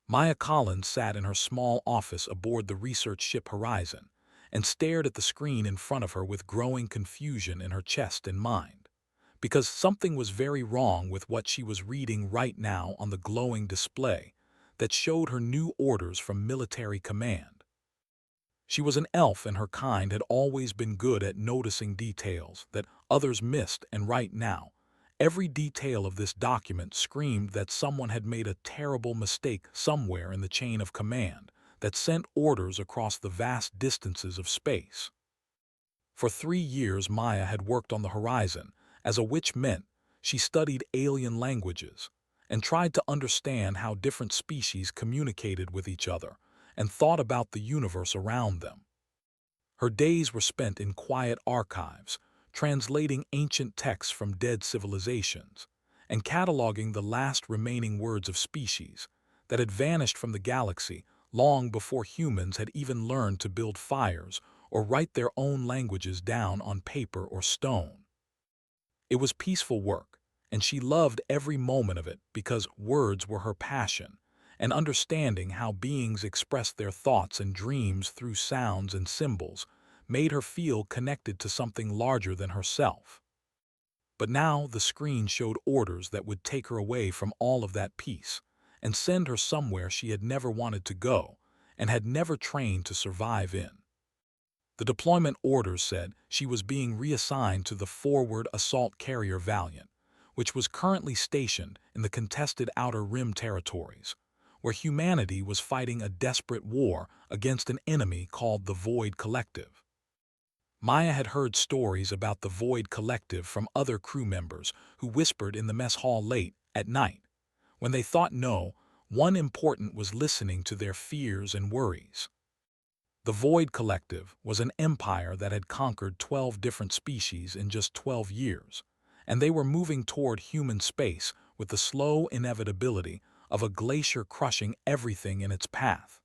Maya Collins sat in her small office aboard the research ship Horizon and stared at the screen in front of her with growing confusion in her chest and mind, because something was very wrong with what she was reading right now on the glowing display that showed her new orders from military command. She was an elf and her kind had always been good at noticing details that others missed, and right now, every detail of this document screamed that someone had made a terrible mistake somewhere in the chain of command that sent orders across the vast distances of space. For 3 years Maya had worked on the Horizon, as a witch meant she studied alien languages and tried to understand how different species communicated with each other and thought about the universe around them. Her days were spent in quiet archives, translating ancient texts from dead civilizations, and cataloging the last remaining words of species that had vanished from the galaxy long before humans had even learned to build fires or write their own languages down on paper or stone. It was peaceful work, and she loved every moment of it because words were her passion, and understanding how beings expressed their thoughts and dreams through sounds and symbols made her feel connected to something larger than herself. But now the screen showed orders that would take her away from all of that peace and send her somewhere she had never wanted to go and had never trained to survive in. The deployment orders said she was being reassigned to the forward assault carrier Valiant, which was currently stationed in the contested Outer Rim territories, where humanity was fighting a desperate war against an enemy called the Void Collective. Maya had heard stories about the Void Collective from other crew members who whispered in the mess hall late at night, when they thought no one important was listening to their fears and worries. The Void Collective was an empire that had conquered 12 different species in just 12 years, and they were moving toward human space with the slow inevitability of a glacier crushing everything in its path.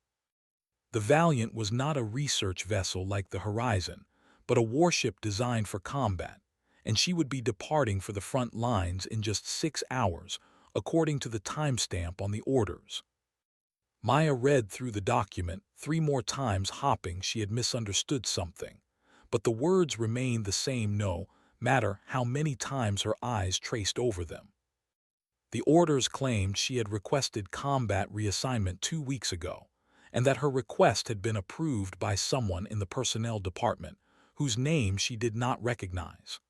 The Valiant was not a research vessel like the Horizon, but a warship designed for combat, and she would be departing for the front lines in just 6 hours, according to the timestamp on the orders. Maya read through the document 3 more times, hoping she had misunderstood something, but the words remained the same no matter how many times her eyes traced over them. The orders claimed she had requested combat reassignment 2 weeks ago, and that her request had been approved by someone in the personnel department, whose name she did not recognize.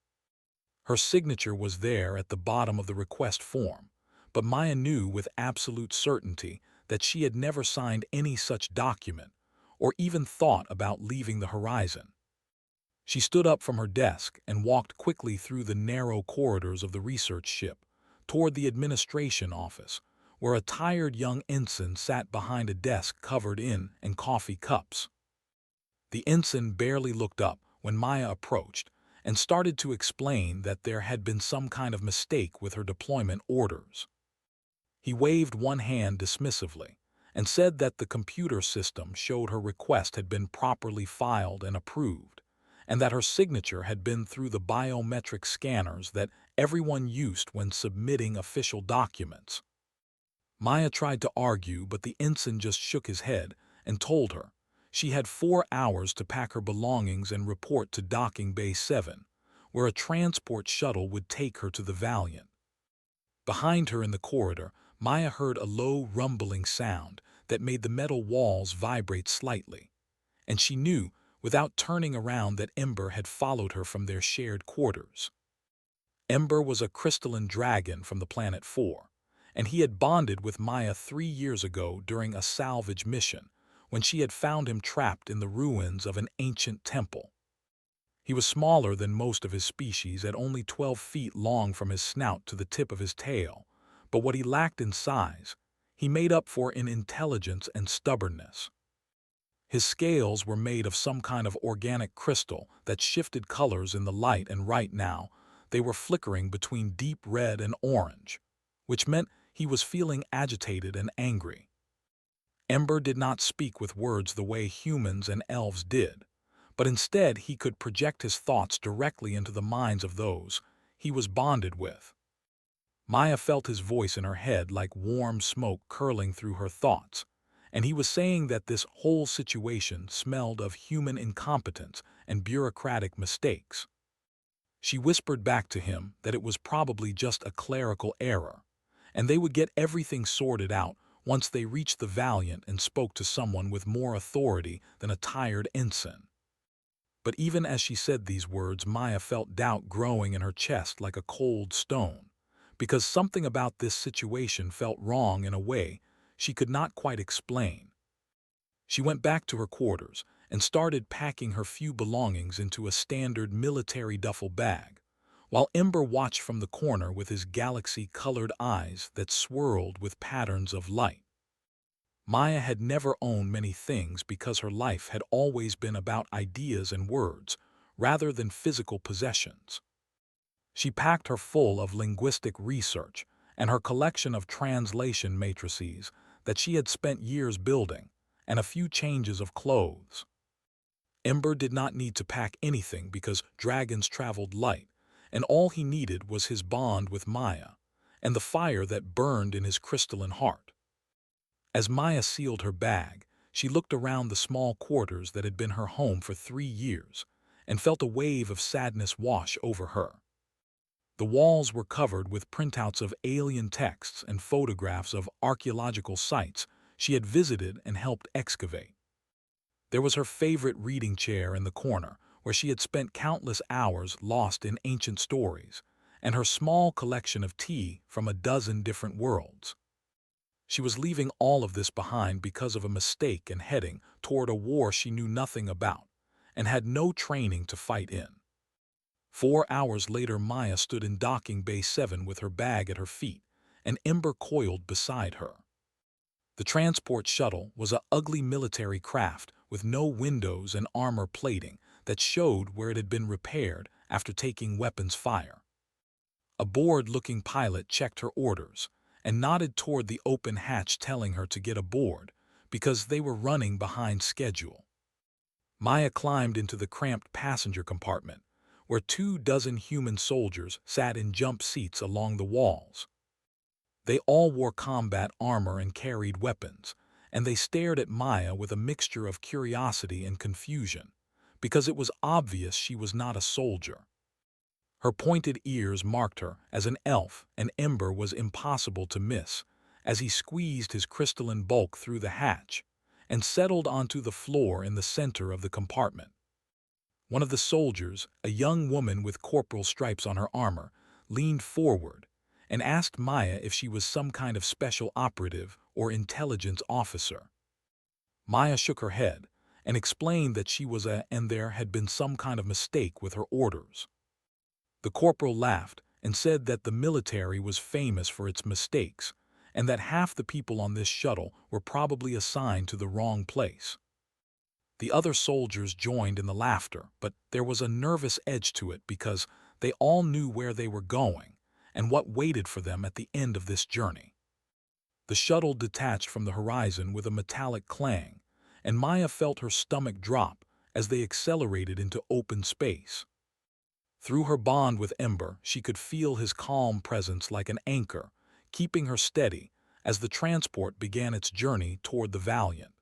Her signature was there at the bottom of the request form, but Maya knew with absolute certainty that she had never signed any such document or even thought about leaving the Horizon. She stood up from her desk and walked quickly through the narrow corridors of the research ship toward the administration office, where a tired young ensign sat behind a desk covered in coffee cups. The ensign barely looked up when Maya approached and started to explain that there had been some kind of mistake with her deployment orders. He waved one hand dismissively and said that the computer system showed her request had been properly filed and approved, and that her signature had been through the biometric scanners that everyone used when submitting official documents. Maya tried to argue, but the ensign just shook his head and told her she had 4 hours to pack her belongings and report to Docking Bay 7, where a transport shuttle would take her to the Valiant. Behind her in the corridor, Maya heard a low rumbling sound that made the metal walls vibrate slightly, and she knew without turning around that Ember had followed her from their shared quarters. Ember was a crystalline dragon from the planet 4, and he had bonded with Maya 3 years ago during a salvage mission when she had found him trapped in the ruins of an ancient temple. He was smaller than most of his species, at only 12 feet long from his snout to the tip of his tail, but what he lacked in size, he made up for in intelligence and stubbornness. His scales were made of some kind of organic crystal that shifted colors in the light, and right now they were flickering between deep red and orange, which meant he was feeling agitated and angry. Ember did not speak with words the way humans and elves did, but instead he could project his thoughts directly into the minds of those he was bonded with. Maya felt his voice in her head like warm smoke curling through her thoughts, and he was saying that this whole situation smelled of human incompetence and bureaucratic mistakes. She whispered back to him that it was probably just a clerical error, and they would get everything sorted out once they reached the Valiant and spoke to someone with more authority than a tired ensign. But even as she said these words, Maya felt doubt growing in her chest like a cold stone, because something about this situation felt wrong in a way she could not quite explain. She went back to her quarters and started packing her few belongings into a standard military duffel bag, while Ember watched from the corner with his galaxy-colored eyes that swirled with patterns of light. Maya had never owned many things because her life had always been about ideas and words, rather than physical possessions. She packed her full of linguistic research and her collection of translation matrices that she had spent years building, and a few changes of clothes. Ember did not need to pack anything because dragons traveled light, and all he needed was his bond with Maya and the fire that burned in his crystalline heart. As Maya sealed her bag, she looked around the small quarters that had been her home for 3 years and felt a wave of sadness wash over her. The walls were covered with printouts of alien texts and photographs of archaeological sites she had visited and helped excavate. There was her favorite reading chair in the corner, where she had spent countless hours lost in ancient stories, and her small collection of tea from a dozen different worlds. She was leaving all of this behind because of a mistake and heading toward a war she knew nothing about and had no training to fight in. 4 hours later, Maya stood in docking bay 7 with her bag at her feet, and Ember coiled beside her. The transport shuttle was an ugly military craft with no windows and armor plating that showed where it had been repaired after taking weapons fire. A bored-looking pilot checked her orders and nodded toward the open hatch, telling her to get aboard because they were running behind schedule. Maya climbed into the cramped passenger compartment, where 24 human soldiers sat in jump seats along the walls. They all wore combat armor and carried weapons, and they stared at Maya with a mixture of curiosity and confusion, because it was obvious she was not a soldier. Her pointed ears marked her as an elf, and Ember was impossible to miss, as he squeezed his crystalline bulk through the hatch and settled onto the floor in the center of the compartment. One of the soldiers, a young woman with corporal stripes on her armor, leaned forward and asked Maya if she was some kind of special operative or intelligence officer. Maya shook her head and explained that she was and there had been some kind of mistake with her orders. The corporal laughed and said that the military was famous for its mistakes, and that half the people on this shuttle were probably assigned to the wrong place. The other soldiers joined in the laughter, but there was a nervous edge to it because they all knew where they were going and what waited for them at the end of this journey. The shuttle detached from the horizon with a metallic clang, and Maya felt her stomach drop as they accelerated into open space. Through her bond with Ember, she could feel his calm presence like an anchor, keeping her steady as the transport began its journey toward the Valiant.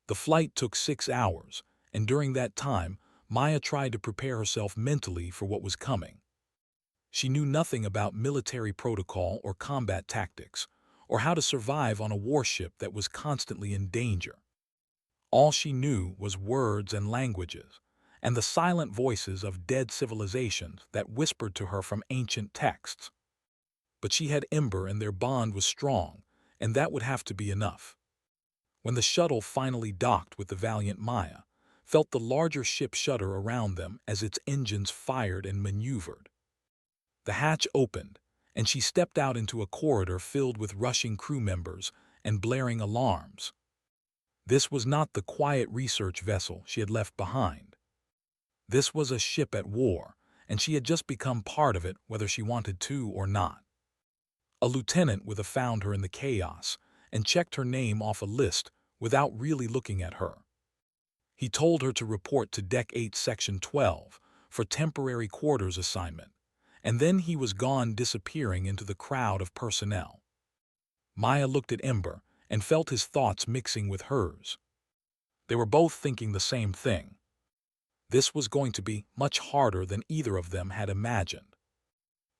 The flight took 6 hours, and during that time, Maya tried to prepare herself mentally for what was coming. She knew nothing about military protocol or combat tactics, or how to survive on a warship that was constantly in danger. All she knew was words and languages, and the silent voices of dead civilizations that whispered to her from ancient texts. But she had Ember, and their bond was strong, and that would have to be enough. When the shuttle finally docked with the Valiant, Maya felt the larger ship shudder around them as its engines fired and maneuvered. The hatch opened, and she stepped out into a corridor filled with rushing crew members and blaring alarms. This was not the quiet research vessel she had left behind. This was a ship at war, and she had just become part of it whether she wanted to or not. A lieutenant with found her in the chaos and checked her name off a list without really looking at her. He told her to report to Deck 8, Section 12 for temporary quarters assignment, and then he was gone, disappearing into the crowd of personnel. Maya looked at Ember and felt his thoughts mixing with hers. They were both thinking the same thing. This was going to be much harder than either of them had imagined.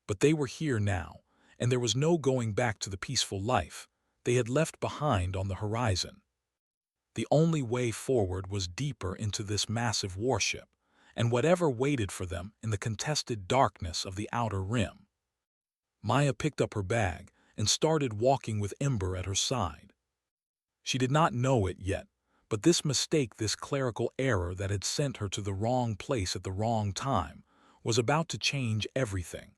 But they were here now, and there was no going back to the peaceful life they had left behind on the horizon. The only way forward was deeper into this massive warship, and whatever waited for them in the contested darkness of the outer rim. Maya picked up her bag and started walking with Ember at her side. She did not know it yet, but this mistake, this clerical error that had sent her to the wrong place at the wrong time, was about to change everything.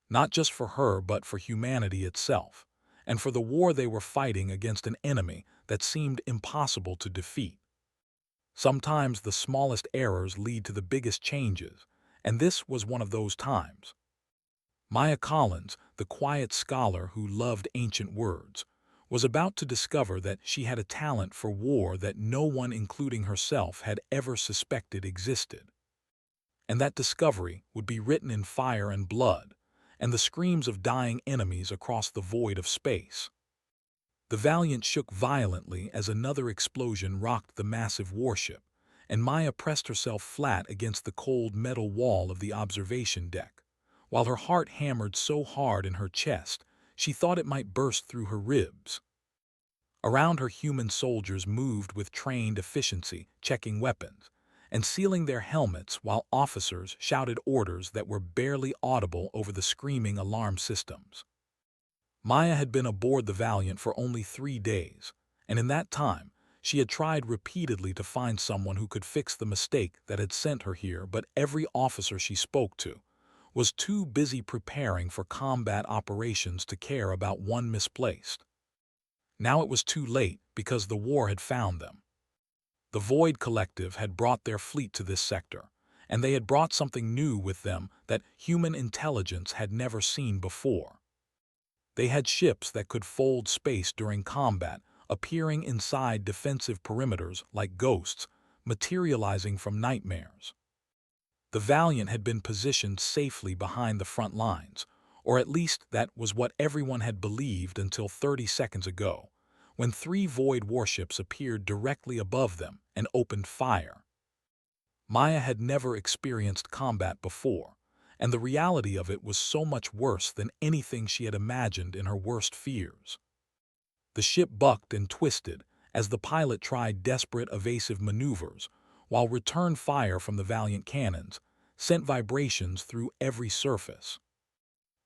Not just for her, but for humanity itself, and for the war they were fighting against an enemy that seemed impossible to defeat. Sometimes the smallest errors lead to the biggest changes, and this was one of those times. Maya Collins, the quiet scholar who loved ancient words, was about to discover that she had a talent for war that no one, including herself, had ever suspected existed. And that discovery would be written in fire and blood, and the screams of dying enemies across the void of space. The Valiant shook violently as another explosion rocked the massive warship, and Maya pressed herself flat against the cold metal wall of the observation deck, while her heart hammered so hard in her chest she thought it might burst through her ribs. Around her, human soldiers moved with trained efficiency, checking weapons and sealing their helmets, while officers shouted orders that were barely audible over the screaming alarm systems. Maya had been aboard the Valiant for only 3 days, and in that time she had tried repeatedly to find someone who could fix the mistake that had sent her here, but every officer she spoke to was too busy preparing for combat operations to care about one misplaced. Now it was too late, because the war had found them. The Void Collective had brought their fleet to this sector, and they had brought something new with them that human intelligence had never seen before. They had ships that could fold space during combat, appearing inside defensive perimeters like ghosts, materializing from nightmares. The Valiant had been positioned safely behind the front lines, or at least that was what everyone had believed until 30 seconds ago, when 3 Void warships appeared directly above them and opened fire. Maya had never experienced combat before, and the reality of it was so much worse than anything she had imagined in her worst fears. The ship bucked and twisted as the pilot tried desperate evasive maneuvers, while return fire from the Valiant cannons sent vibrations through every surface.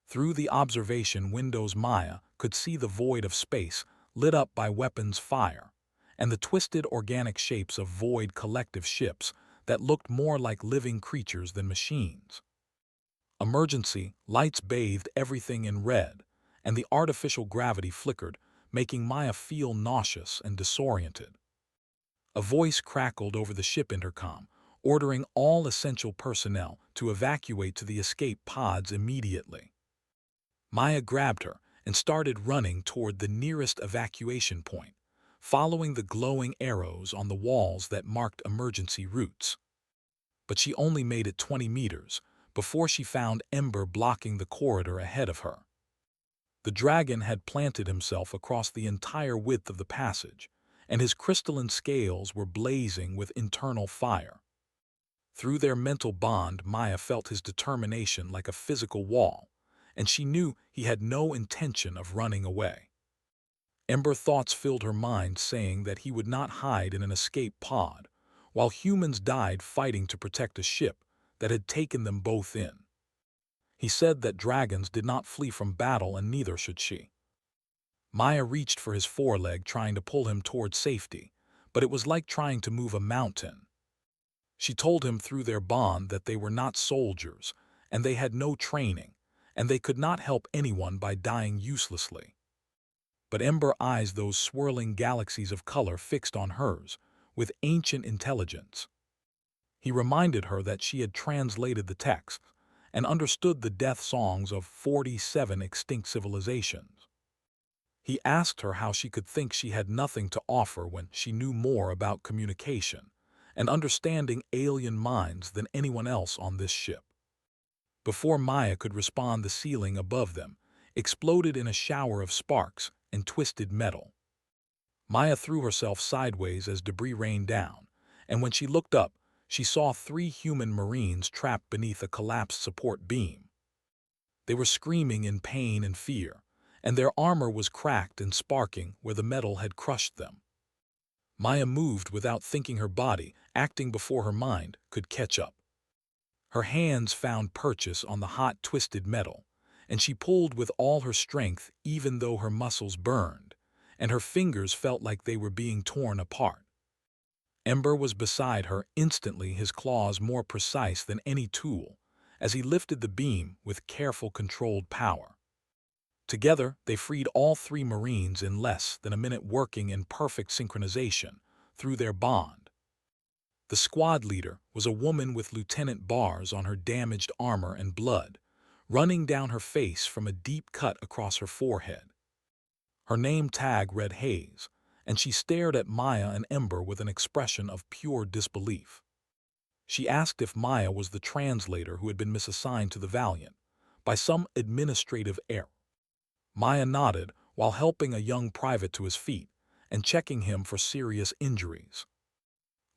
Through the observation windows, Maya could see the void of space lit up by weapons fire, and the twisted organic shapes of Void Collective ships that looked more like living creatures than machines. Emergency lights bathed everything in red, and the artificial gravity flickered, making Maya feel nauseous and disoriented. A voice crackled over the ship intercom, ordering all essential personnel to evacuate to the escape pods immediately. Maya grabbed her and started running toward the nearest evacuation point, following the glowing arrows on the walls that marked emergency routes. But she only made it 20 meters before she found Ember blocking the corridor ahead of her. The dragon had planted himself across the entire width of the passage, and his crystalline scales were blazing with internal fire. Through their mental bond, Maya felt his determination like a physical wall, and she knew he had no intention of running away. Ember thoughts filled her mind, saying that he would not hide in an escape pod, while humans died fighting to protect a ship that had taken them both in. He said that dragons did not flee from battle, and neither should she. Maya reached for his foreleg, trying to pull him toward safety, but it was like trying to move a mountain. She told him through their bond that they were not soldiers, and they had no training, and they could not help anyone by dying uselessly. But Ember eyes those swirling galaxies of color fixed on hers, with ancient intelligence. He reminded her that she had translated the text and understood the death songs of 47 extinct civilizations. He asked her how she could think she had nothing to offer when she knew more about communication and understanding alien minds than anyone else on this ship. Before Maya could respond, the ceiling above them exploded in a shower of sparks and twisted metal. Maya threw herself sideways as debris rained down, and when she looked up, she saw 3 human Marines trapped beneath a collapsed support beam. They were screaming in pain and fear, and their armor was cracked and sparking where the metal had crushed them. Maya moved without thinking, her body, acting before her mind, could catch up. Her hands found purchase on the hot, twisted metal, and she pulled with all her strength even though her muscles burned, and her fingers felt like they were being torn apart. Ember was beside her instantly, his claws more precise than any tool, as he lifted the beam with careful, controlled power. Together, they freed all 3 Marines in less than a minute, working in perfect synchronization through their bond. The squad leader was a woman with lieutenant bars on her damaged armor and blood running down her face from a deep cut across her forehead. Her name tag read Hayes, and she stared at Maya and Ember with an expression of pure disbelief. She asked if Maya was the translator who had been misassigned to the Valiant by some administrative error. Maya nodded while helping a young private to his feet and checking him for serious injuries.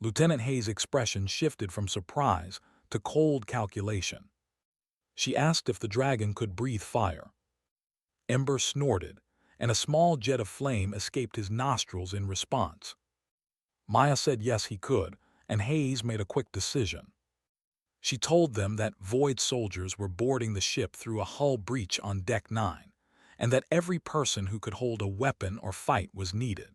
Lieutenant Hayes' expression shifted from surprise to cold calculation. She asked if the dragon could breathe fire. Ember snorted, and a small jet of flame escaped his nostrils in response. Maya said yes, he could, and Hayes made a quick decision. She told them that Void soldiers were boarding the ship through a hull breach on Deck 9, and that every person who could hold a weapon or fight was needed.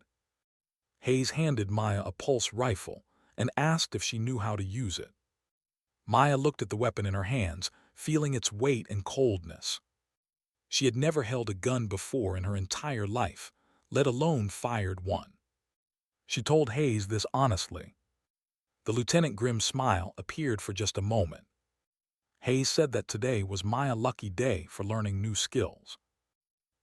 Hayes handed Maya a pulse rifle and asked if she knew how to use it. Maya looked at the weapon in her hands, feeling its weight and coldness. She had never held a gun before in her entire life, let alone fired one. She told Hayes this honestly. The lieutenant's grim smile appeared for just a moment. Hayes said that today was Maya's lucky day for learning new skills.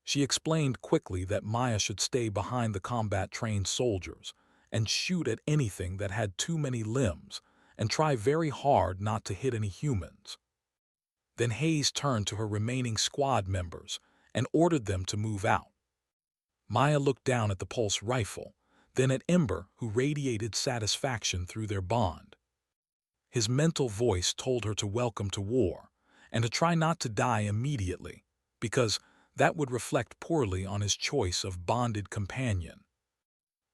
She explained quickly that Maya should stay behind the combat-trained soldiers and shoot at anything that had too many limbs and try very hard not to hit any humans. Then Hayes turned to her remaining squad members and ordered them to move out. Maya looked down at the pulse rifle, then at Ember, who radiated satisfaction through their bond. His mental voice told her to welcome to war and to try not to die immediately, because that would reflect poorly on his choice of bonded companion.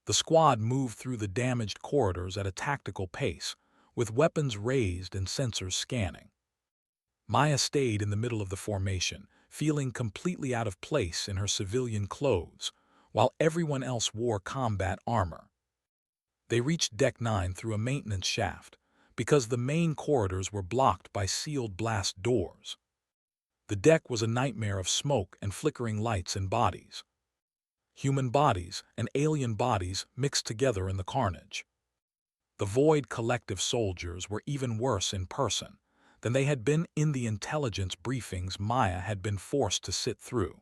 The squad moved through the damaged corridors at a tactical pace, with weapons raised and sensors scanning. Maya stayed in the middle of the formation, feeling completely out of place in her civilian clothes, while everyone else wore combat armor. They reached Deck 9 through a maintenance shaft, because the main corridors were blocked by sealed blast doors. The deck was a nightmare of smoke and flickering lights and bodies. Human bodies and alien bodies mixed together in the carnage. The Void collective soldiers were even worse in person than they had been in the intelligence briefings Maya had been forced to sit through.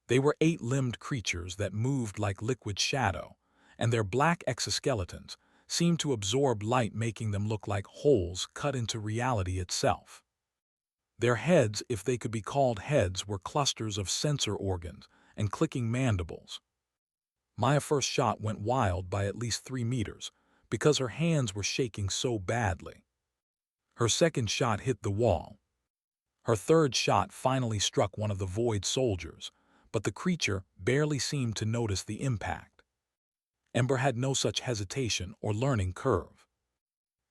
They were 8-limbed creatures that moved like liquid shadow, and their black exoskeletons seemed to absorb light, making them look like holes cut into reality itself. Their heads, if they could be called heads, were clusters of sensor organs and clicking mandibles. Maya's first shot went wild by at least 3 meters because her hands were shaking so badly. Her second shot hit the wall. Her third shot finally struck one of the Void soldiers, but the creature barely seemed to notice the impact. Ember had no such hesitation or learning curve.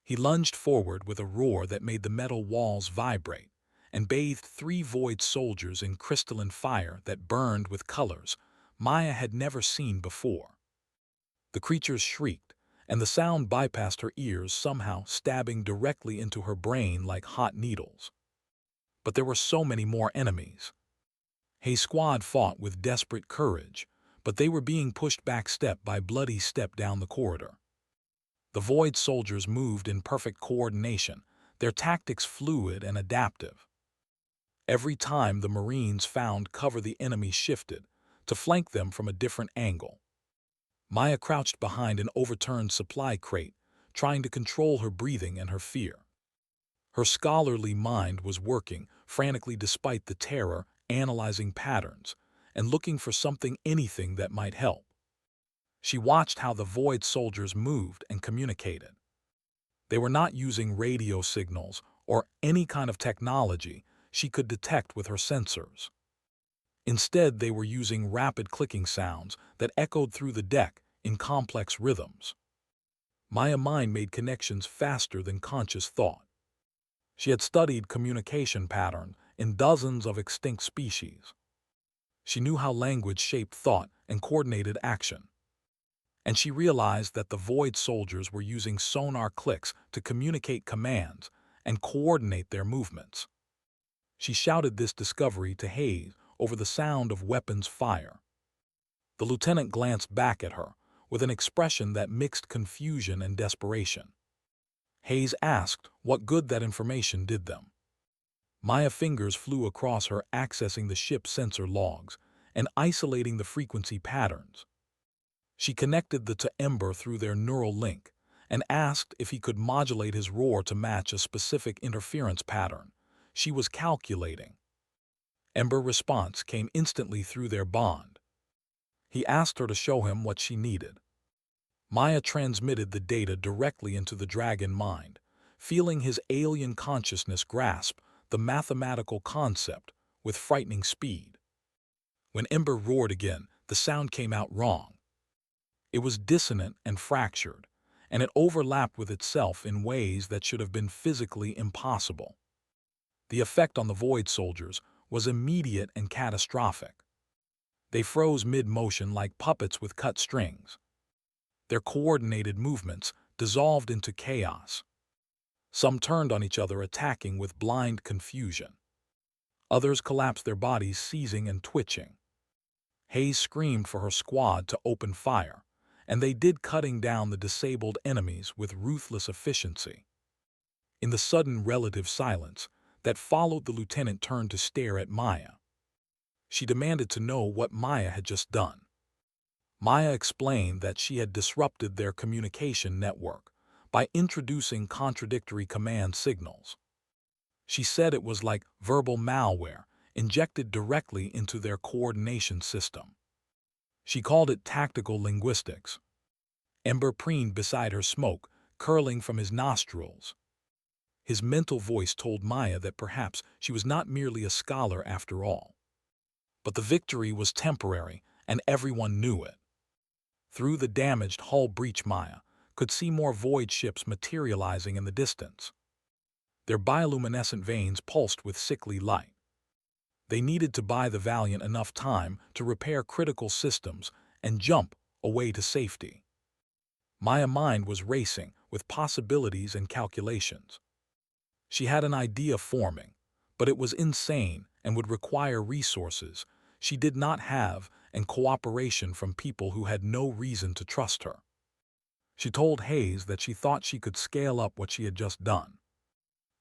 He lunged forward with a roar that made the metal walls vibrate, and bathed 3 Void soldiers in crystalline fire that burned with colors Maya had never seen before. The creatures shrieked, and the sound bypassed her ears, somehow stabbing directly into her brain like hot needles. But there were so many more enemies. Hayes' squad fought with desperate courage, but they were being pushed back step by bloody step down the corridor. The Void soldiers moved in perfect coordination, their tactics fluid and adaptive. Every time the Marines found cover, the enemy shifted to flank them from a different angle. Maya crouched behind an overturned supply crate, trying to control her breathing and her fear. Her scholarly mind was working frantically despite the terror, analyzing patterns, and looking for anything that might help. She watched how the Void soldiers moved and communicated. They were not using radio signals or any kind of technology she could detect with her sensors. Instead, they were using rapid clicking sounds that echoed through the deck in complex rhythms. Maya's mind made connections faster than conscious thought. She had studied communication patterns in dozens of extinct species. She knew how language shaped thought and coordinated action. And she realized that the Void soldiers were using sonar clicks to communicate commands and coordinate their movements. She shouted this discovery to Hayes over the sound of weapons fire. The lieutenant glanced back at her with an expression that mixed confusion and desperation. Hayes asked what good that information did them. Maya's fingers flew across her, accessing the ship's sensor logs and isolating the frequency patterns. She connected the to Ember through their neural link and asked if he could modulate his roar to match a specific interference pattern she was calculating. Ember's response came instantly through their bond. He asked her to show him what she needed. Maya transmitted the data directly into the dragon mind, feeling his alien consciousness grasp the mathematical concept with frightening speed. When Ember roared again, the sound came out wrong. It was dissonant and fractured, and it overlapped with itself in ways that should have been physically impossible. The effect on the Void soldiers was immediate and catastrophic. They froze mid-motion like puppets with cut strings. Their coordinated movements dissolved into chaos. Some turned on each other, attacking with blind confusion. Others collapsed, their bodies seizing and twitching. Hayes screamed for her squad to open fire, and they did, cutting down the disabled enemies with ruthless efficiency. In the sudden relative silence that followed, the lieutenant turned to stare at Maya. She demanded to know what Maya had just done. Maya explained that she had disrupted their communication network by introducing contradictory command signals. She said it was like verbal malware injected directly into their coordination system. She called it tactical linguistics. Ember preened beside her, smoke curling from his nostrils. His mental voice told Maya that perhaps she was not merely a scholar after all. But the victory was temporary, and everyone knew it. Through the damaged hull breach, Maya could see more Void ships materializing in the distance. Their bioluminescent veins pulsed with sickly light. They needed to buy the Valiant enough time to repair critical systems and jump away to safety. Maya's mind was racing with possibilities and calculations. She had an idea forming, but it was insane and would require resources she did not have and cooperation from people who had no reason to trust her. She told Hayes that she thought she could scale up what she had just done.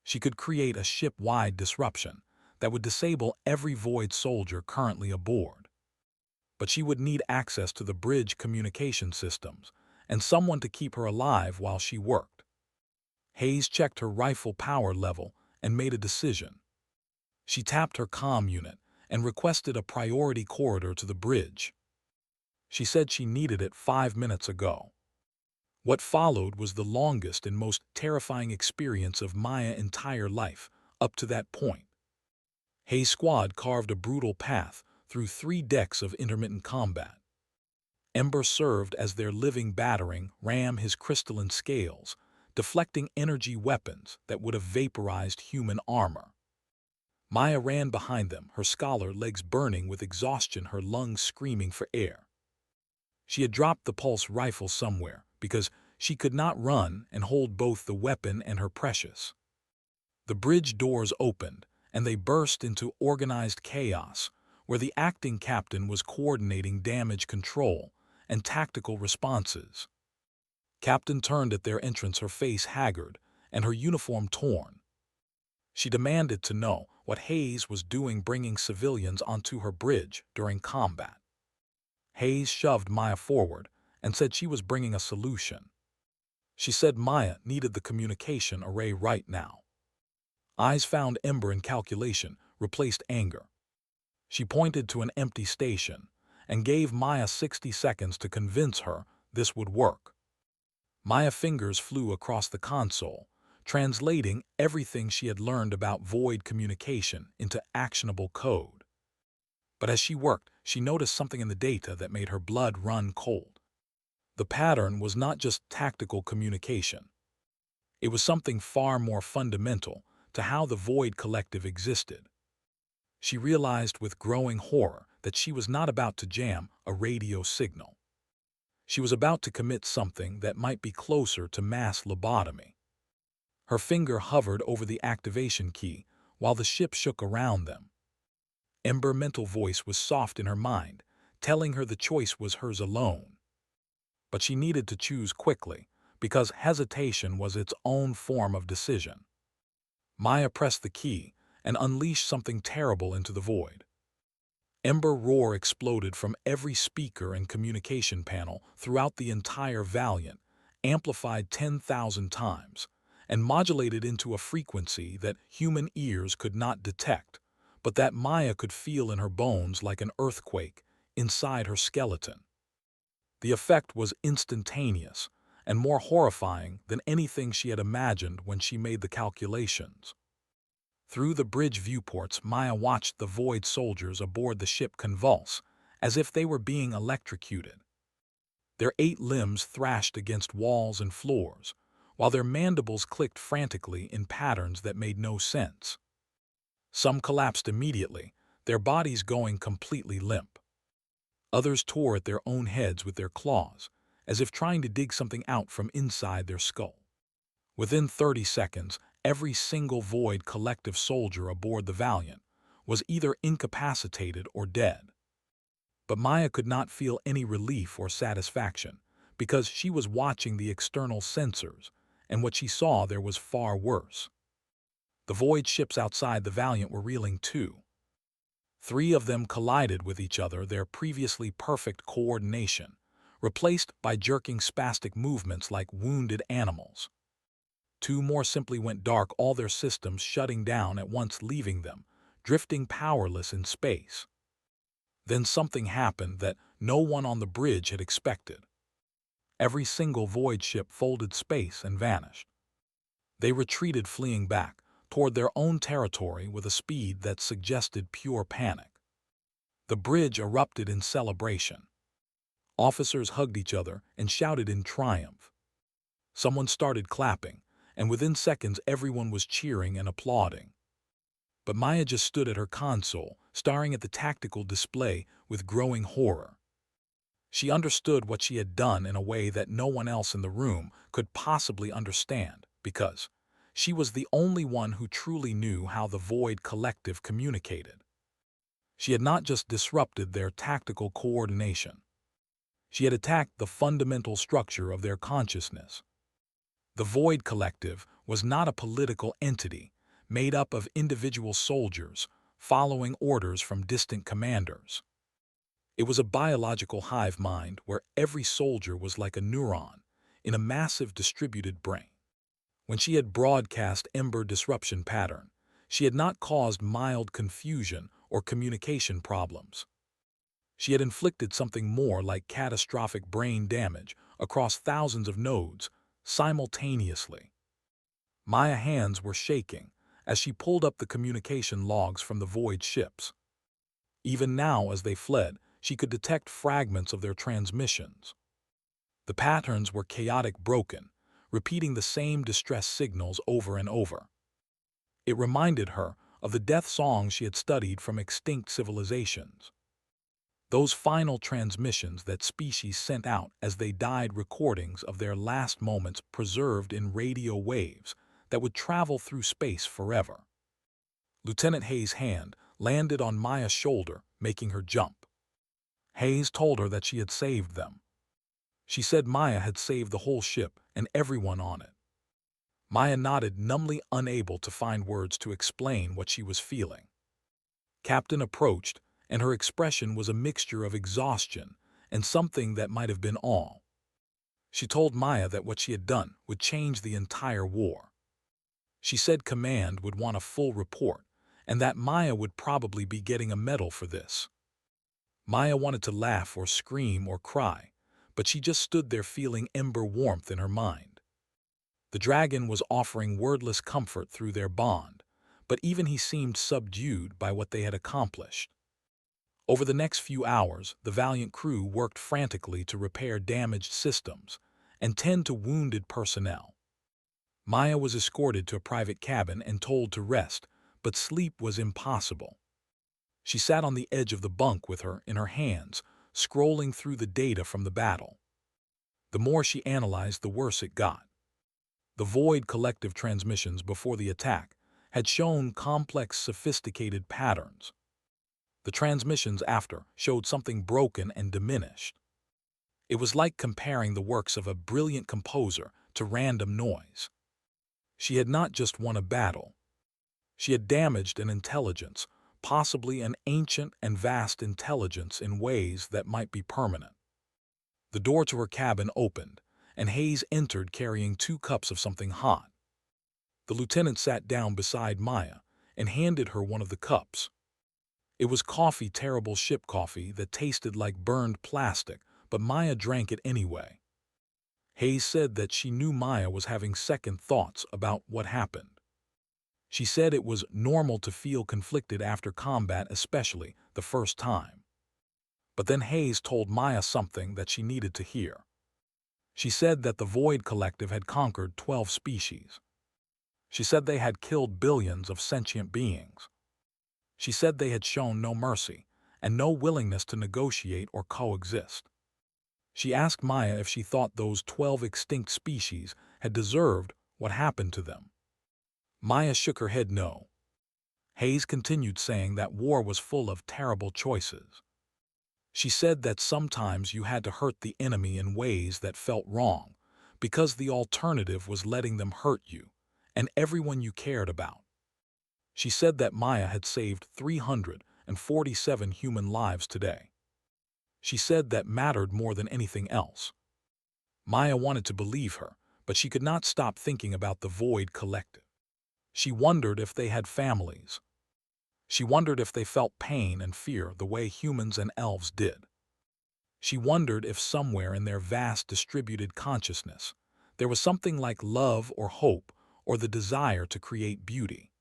She could create a ship-wide disruption that would disable every Void soldier currently aboard. But she would need access to the bridge communication systems and someone to keep her alive while she worked. Hayes checked her rifle power level and made a decision. She tapped her comm unit and requested a priority corridor to the bridge. She said she needed it 5 minutes ago. What followed was the longest and most terrifying experience of Maya's entire life up to that point. Hayes' squad carved a brutal path through 3 decks of intermittent combat. Ember served as their living battering ram, his crystalline scales deflecting energy weapons that would have vaporized human armor. Maya ran behind them, her scholar legs burning with exhaustion, her lungs screaming for air. She had dropped the pulse rifle somewhere because she could not run and hold both the weapon and her precious. The bridge doors opened, and they burst into organized chaos, where the acting captain was coordinating damage control and tactical responses. Captain turned at their entrance, her face haggard and her uniform torn. She demanded to know what Hayes was doing bringing civilians onto her bridge during combat. Hayes shoved Maya forward and said she was bringing a solution. She said Maya needed the communication array right now. Eyes found Ember in calculation, replaced anger. She pointed to an empty station and gave Maya 60 seconds to convince her this would work. Maya's fingers flew across the console, translating everything she had learned about void communication into actionable code. But as she worked, she noticed something in the data that made her blood run cold. The pattern was not just tactical communication. It was something far more fundamental to how the Void Collective existed. She realized with growing horror that she was not about to jam a radio signal. She was about to commit something that might be closer to mass lobotomy. Her finger hovered over the activation key while the ship shook around them. Ember's mental voice was soft in her mind, telling her the choice was hers alone. But she needed to choose quickly, because hesitation was its own form of decision. Maya pressed the key and unleashed something terrible into the void. Ember roar exploded from every speaker and communication panel throughout the entire Valiant, amplified 10,000 times, and modulated into a frequency that human ears could not detect, but that Maya could feel in her bones like an earthquake inside her skeleton. The effect was instantaneous and more horrifying than anything she had imagined when she made the calculations. Through the bridge viewports, Maya watched the Void soldiers aboard the ship convulse, as if they were being electrocuted. Their 8 limbs thrashed against walls and floors, while their mandibles clicked frantically in patterns that made no sense. Some collapsed immediately, their bodies going completely limp. Others tore at their own heads with their claws, as if trying to dig something out from inside their skull. Within 30 seconds, every single Void Collective soldier aboard the Valiant was either incapacitated or dead. But Maya could not feel any relief or satisfaction, because she was watching the external sensors, and what she saw there was far worse. The Void ships outside the Valiant were reeling too. 3 of them collided with each other, their previously perfect coordination, replaced by jerking spastic movements like wounded animals. 2 more simply went dark, all their systems shutting down at once, leaving them, drifting powerless in space. Then something happened that no one on the bridge had expected. Every single Void ship folded space and vanished. They retreated, fleeing back toward their own territory with a speed that suggested pure panic. The bridge erupted in celebration. Officers hugged each other and shouted in triumph. Someone started clapping, and within seconds everyone was cheering and applauding. But Maya just stood at her console, staring at the tactical display with growing horror. She understood what she had done in a way that no one else in the room could possibly understand, because she was the only one who truly knew how the Void Collective communicated. She had not just disrupted their tactical coordination. She had attacked the fundamental structure of their consciousness. The Void Collective was not a political entity made up of individual soldiers following orders from distant commanders. It was a biological hive mind where every soldier was like a neuron in a massive distributed brain. When she had broadcast Ember disruption pattern, she had not caused mild confusion or communication problems. She had inflicted something more like catastrophic brain damage across thousands of nodes simultaneously. Maya's hands were shaking as she pulled up the communication logs from the Void ships. Even now, as they fled, she could detect fragments of their transmissions. The patterns were chaotic, broken, repeating the same distress signals over and over. It reminded her of the death songs she had studied from extinct civilizations. Those final transmissions that species sent out as they died, recordings of their last moments preserved in radio waves that would travel through space forever. Lieutenant Hayes' hand landed on Maya's shoulder, making her jump. Hayes told her that she had saved them. She said Maya had saved the whole ship and everyone on it. Maya nodded, numbly, unable to find words to explain what she was feeling. Captain approached, and her expression was a mixture of exhaustion and something that might have been awe. She told Maya that what she had done would change the entire war. She said Command would want a full report, and that Maya would probably be getting a medal for this. Maya wanted to laugh or scream or cry, but she just stood there feeling ember warmth in her mind. The dragon was offering wordless comfort through their bond, but even he seemed subdued by what they had accomplished. Over the next few hours, the valiant crew worked frantically to repair damaged systems and tend to wounded personnel. Maya was escorted to a private cabin and told to rest, but sleep was impossible. She sat on the edge of the bunk with her in her hands, scrolling through the data from the battle. The more she analyzed, the worse it got. The Void collective transmissions before the attack had shown complex, sophisticated patterns. The transmissions after showed something broken and diminished. It was like comparing the works of a brilliant composer to random noise. She had not just won a battle. She had damaged an intelligence, possibly an ancient and vast intelligence in ways that might be permanent. The door to her cabin opened, and Hayes entered carrying 2 cups of something hot. The lieutenant sat down beside Maya and handed her one of the cups. It was coffee, terrible ship coffee that tasted like burned plastic, but Maya drank it anyway. Hayes said that she knew Maya was having second thoughts about what happened. She said it was normal to feel conflicted after combat, especially the first time. But then Hayes told Maya something that she needed to hear. She said that the Void Collective had conquered 12 species. She said they had killed billions of sentient beings. She said they had shown no mercy and no willingness to negotiate or coexist. She asked Maya if she thought those 12 extinct species had deserved what happened to them. Maya shook her head no. Hayes continued saying that war was full of terrible choices. She said that sometimes you had to hurt the enemy in ways that felt wrong, because the alternative was letting them hurt you and everyone you cared about. She said that Maya had saved 347 human lives today. She said that mattered more than anything else. Maya wanted to believe her, but she could not stop thinking about the Void Collective. She wondered if they had families. She wondered if they felt pain and fear the way humans and elves did. She wondered if somewhere in their vast distributed consciousness there was something like love or hope or the desire to create beauty.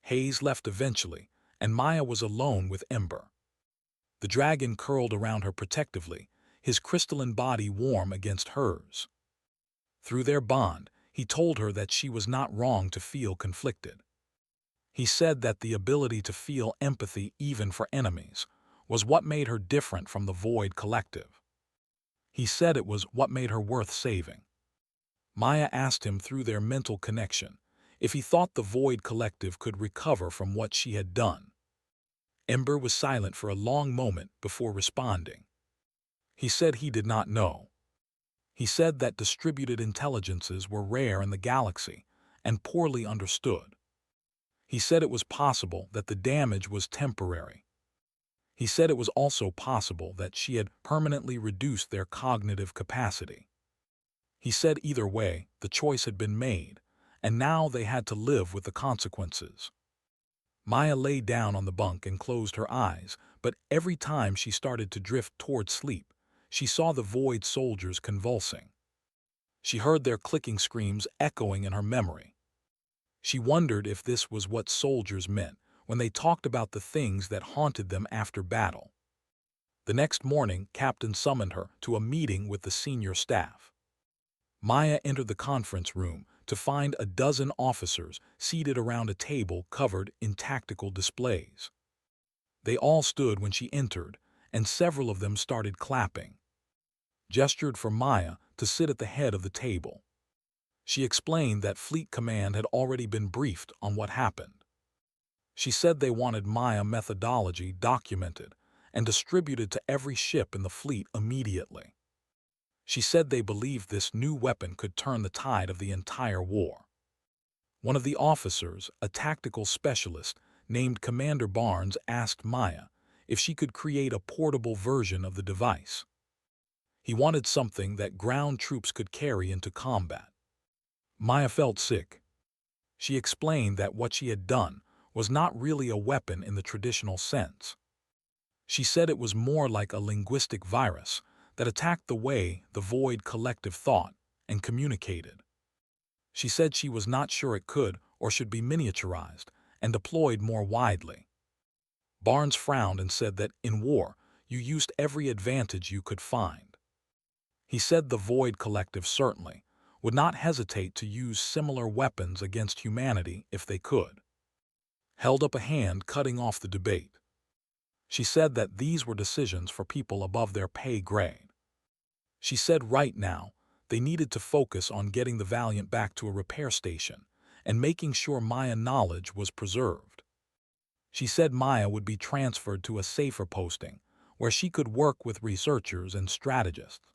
Hayes left eventually, and Maya was alone with Ember. The dragon curled around her protectively, his crystalline body warm against hers. Through their bond, he told her that she was not wrong to feel conflicted. He said that the ability to feel empathy even for enemies was what made her different from the Void Collective. He said it was what made her worth saving. Maya asked him through their mental connection if he thought the Void Collective could recover from what she had done. Ember was silent for a long moment before responding. He said he did not know. He said that distributed intelligences were rare in the galaxy and poorly understood. He said it was possible that the damage was temporary. He said it was also possible that she had permanently reduced their cognitive capacity. He said either way, the choice had been made, and now they had to live with the consequences. Maya lay down on the bunk and closed her eyes, but every time she started to drift toward sleep, she saw the Void soldiers convulsing. She heard their clicking screams echoing in her memory. She wondered if this was what soldiers meant when they talked about the things that haunted them after battle. The next morning, Captain summoned her to a meeting with the senior staff. Maya entered the conference room to find a dozen officers seated around a table covered in tactical displays. They all stood when she entered, and several of them started clapping. Gestured for Maya to sit at the head of the table. She explained that Fleet Command had already been briefed on what happened. She said they wanted Maya methodology documented and distributed to every ship in the fleet immediately. She said they believed this new weapon could turn the tide of the entire war. One of the officers, a tactical specialist named Commander Barnes, asked Maya if she could create a portable version of the device. He wanted something that ground troops could carry into combat. Maya felt sick. She explained that what she had done was not really a weapon in the traditional sense. She said it was more like a linguistic virus that attacked the way the Void Collective thought and communicated. She said she was not sure it could or should be miniaturized and deployed more widely. Barnes frowned and said that in war, you used every advantage you could find. He said the Void Collective certainly would not hesitate to use similar weapons against humanity if they could. Held up a hand, cutting off the debate. She said that these were decisions for people above their pay grade. She said right now, they needed to focus on getting the Valiant back to a repair station and making sure Maya knowledge was preserved. She said Maya would be transferred to a safer posting where she could work with researchers and strategists.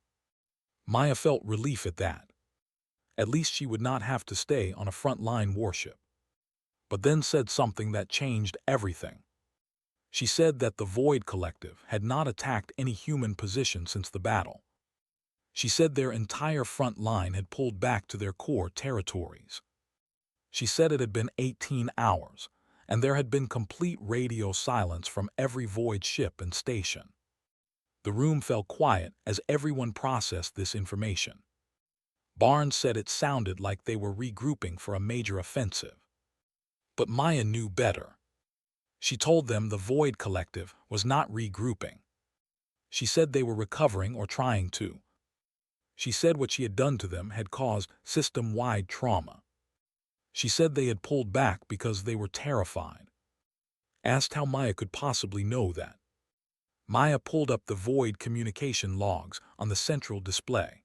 Maya felt relief at that. At least she would not have to stay on a front-line warship. But then said something that changed everything. She said that the Void Collective had not attacked any human position since the battle. She said their entire front line had pulled back to their core territories. She said it had been 18 hours, and there had been complete radio silence from every Void ship and station. The room fell quiet as everyone processed this information. Barnes said it sounded like they were regrouping for a major offensive. But Maya knew better. She told them the Void Collective was not regrouping. She said they were recovering or trying to. She said what she had done to them had caused system-wide trauma. She said they had pulled back because they were terrified. Asked how Maya could possibly know that. Maya pulled up the Void communication logs on the central display.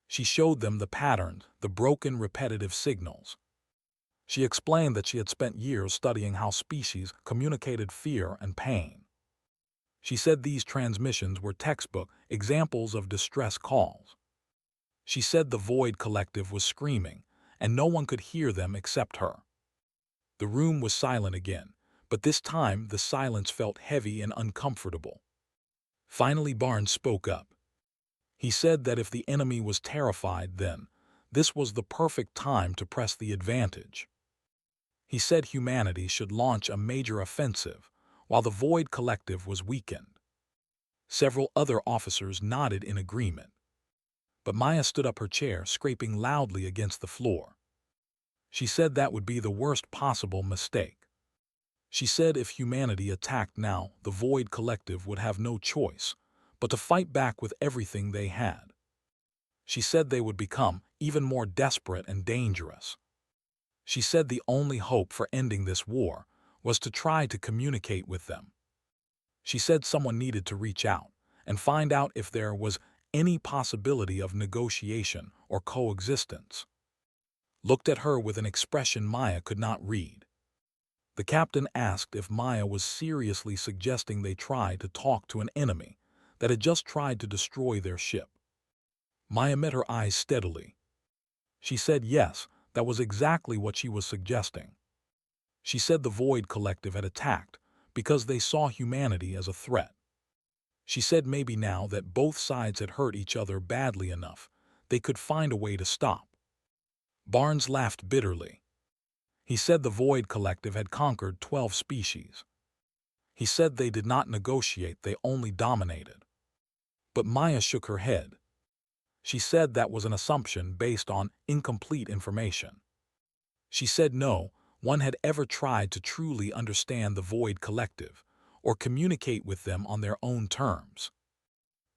She showed them the patterns, the broken repetitive signals. She explained that she had spent years studying how species communicated fear and pain. She said these transmissions were textbook examples of distress calls. She said the Void Collective was screaming, and no one could hear them except her. The room was silent again, but this time the silence felt heavy and uncomfortable. Finally, Barnes spoke up. He said that if the enemy was terrified, then this was the perfect time to press the advantage. He said humanity should launch a major offensive while the Void Collective was weakened. Several other officers nodded in agreement. But Maya stood up her chair, scraping loudly against the floor. She said that would be the worst possible mistake. She said if humanity attacked now, the Void Collective would have no choice but to fight back with everything they had. She said they would become even more desperate and dangerous. She said the only hope for ending this war was to try to communicate with them. She said someone needed to reach out and find out if there was any possibility of negotiation or coexistence. Looked at her with an expression Maya could not read. The captain asked if Maya was seriously suggesting they try to talk to an enemy that had just tried to destroy their ship. Maya met her eyes steadily. She said yes, that was exactly what she was suggesting. She said the Void Collective had attacked because they saw humanity as a threat. She said maybe now that both sides had hurt each other badly enough, they could find a way to stop. Barnes laughed bitterly. He said the Void Collective had conquered 12 species. He said they did not negotiate, they only dominated. But Maya shook her head. She said that was an assumption based on incomplete information. She said no one had ever tried to truly understand the Void Collective or communicate with them on their own terms.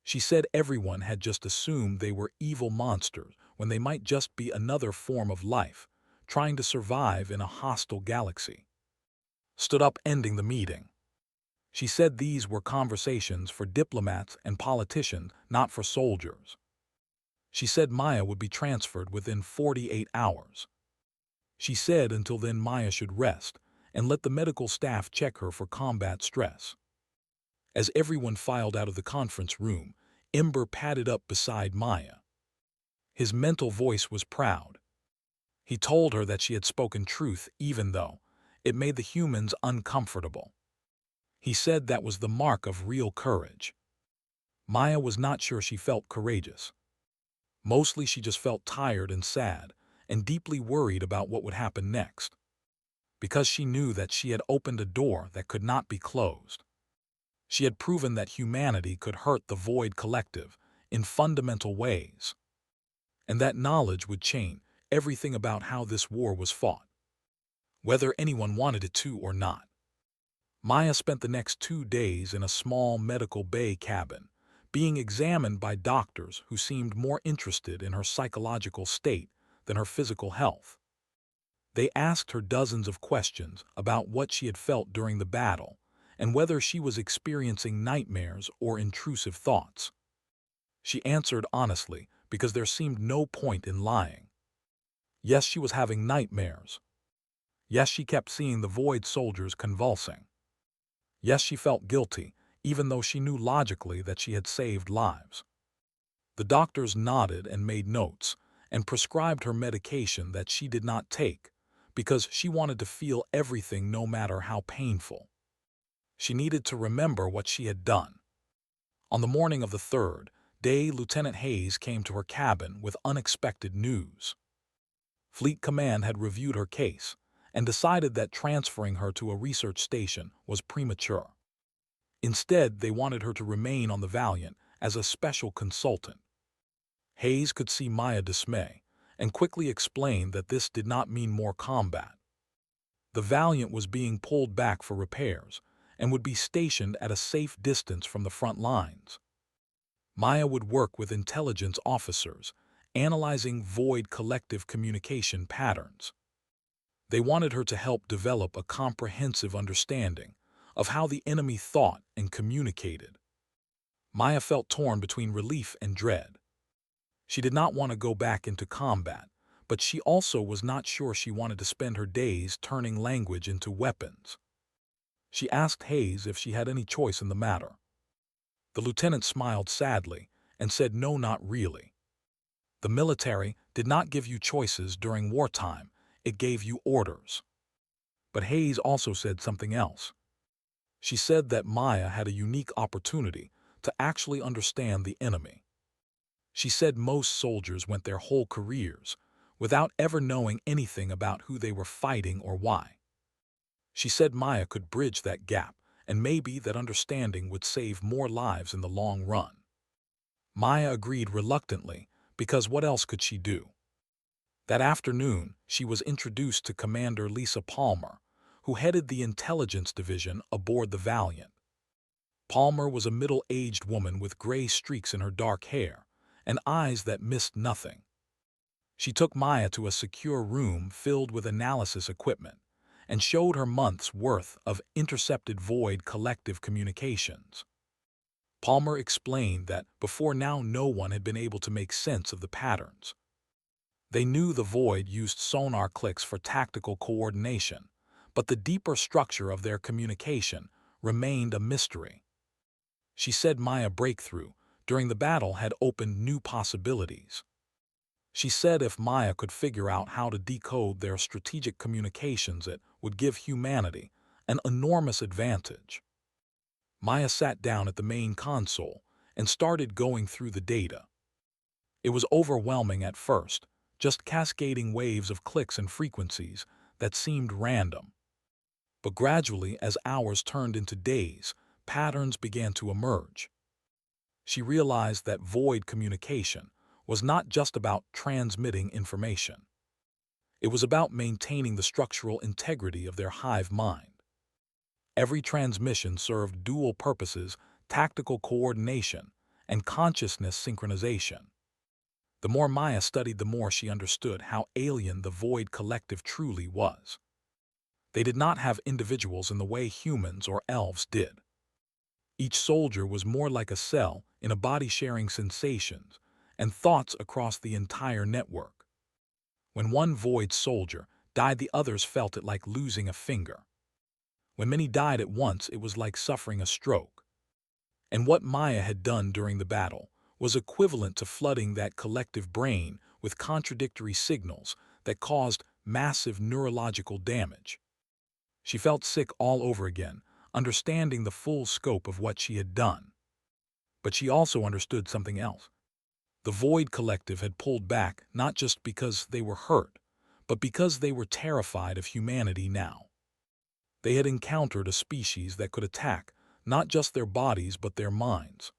She said everyone had just assumed they were evil monsters when they might just be another form of life, trying to survive in a hostile galaxy. Stood up, ending the meeting. She said these were conversations for diplomats and politicians, not for soldiers. She said Maya would be transferred within 48 hours. She said until then Maya should rest and let the medical staff check her for combat stress. As everyone filed out of the conference room, Ember padded up beside Maya. His mental voice was proud. He told her that she had spoken truth even though it made the humans uncomfortable. He said that was the mark of real courage. Maya was not sure she felt courageous. Mostly she just felt tired and sad, and deeply worried about what would happen next, because she knew that she had opened a door that could not be closed. She had proven that humanity could hurt the Void Collective in fundamental ways, and that knowledge would change everything about how this war was fought, whether anyone wanted it to or not. Maya spent the next 2 days in a small medical bay cabin, being examined by doctors who seemed more interested in her psychological state than her physical health. They asked her dozens of questions about what she had felt during the battle and whether she was experiencing nightmares or intrusive thoughts. She answered honestly because there seemed no point in lying. Yes, she was having nightmares. Yes, she kept seeing the Void soldiers convulsing. Yes, she felt guilty, even though she knew logically that she had saved lives. The doctors nodded and made notes, and prescribed her medication that she did not take, because she wanted to feel everything no matter how painful. She needed to remember what she had done. On the morning of the third day, Lieutenant Hayes came to her cabin with unexpected news. Fleet Command had reviewed her case and decided that transferring her to a research station was premature. Instead, they wanted her to remain on the Valiant as a special consultant. Hayes could see Maya's dismay and quickly explained that this did not mean more combat. The Valiant was being pulled back for repairs and would be stationed at a safe distance from the front lines. Maya would work with intelligence officers, analyzing Void collective communication patterns. They wanted her to help develop a comprehensive understanding of how the enemy thought and communicated. Maya felt torn between relief and dread. She did not want to go back into combat, but she also was not sure she wanted to spend her days turning language into weapons. She asked Hayes if she had any choice in the matter. The lieutenant smiled sadly and said no, not really. The military did not give you choices during wartime, it gave you orders. But Hayes also said something else. She said that Maya had a unique opportunity to actually understand the enemy. She said most soldiers went their whole careers without ever knowing anything about who they were fighting or why. She said Maya could bridge that gap, and maybe that understanding would save more lives in the long run. Maya agreed reluctantly, because what else could she do? That afternoon, she was introduced to Commander Lisa Palmer, who headed the intelligence division aboard the Valiant. Palmer was a middle-aged woman with gray streaks in her dark hair and eyes that missed nothing. She took Maya to a secure room filled with analysis equipment and showed her months' worth of intercepted Void collective communications. Palmer explained that before now no one had been able to make sense of the patterns. They knew the Void used sonar clicks for tactical coordination, but the deeper structure of their communication remained a mystery. She said Maya's breakthrough during the battle had opened new possibilities. She said if Maya could figure out how to decode their strategic communications, it would give humanity an enormous advantage. Maya sat down at the main console and started going through the data. It was overwhelming at first, just cascading waves of clicks and frequencies that seemed random. But gradually, as hours turned into days, patterns began to emerge. She realized that Void communication was not just about transmitting information. It was about maintaining the structural integrity of their hive mind. Every transmission served dual purposes: tactical coordination and consciousness synchronization. The more Maya studied, the more she understood how alien the Void collective truly was. They did not have individuals in the way humans or elves did. Each soldier was more like a cell in a body, sharing sensations and thoughts across the entire network. When one Void soldier died, the others felt it like losing a finger. When many died at once, it was like suffering a stroke. And what Maya had done during the battle was equivalent to flooding that collective brain with contradictory signals that caused massive neurological damage. She felt sick all over again, understanding the full scope of what she had done. But she also understood something else. The Void Collective had pulled back not just because they were hurt, but because they were terrified of humanity now. They had encountered a species that could attack not just their bodies but their minds.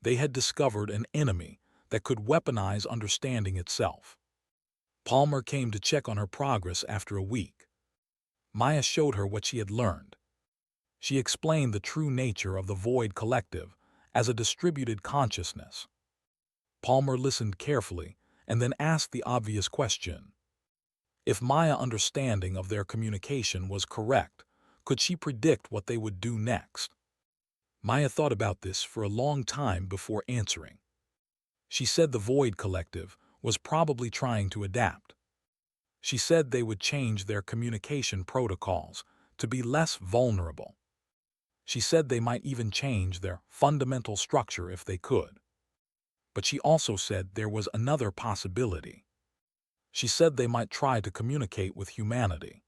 They had discovered an enemy that could weaponize understanding itself. Palmer came to check on her progress after a week. Maya showed her what she had learned. She explained the true nature of the Void Collective as a distributed consciousness. Palmer listened carefully and then asked the obvious question. If Maya's understanding of their communication was correct, could she predict what they would do next? Maya thought about this for a long time before answering. She said the Void Collective was probably trying to adapt. She said they would change their communication protocols to be less vulnerable. She said they might even change their fundamental structure if they could. But she also said there was another possibility. She said they might try to communicate with humanity.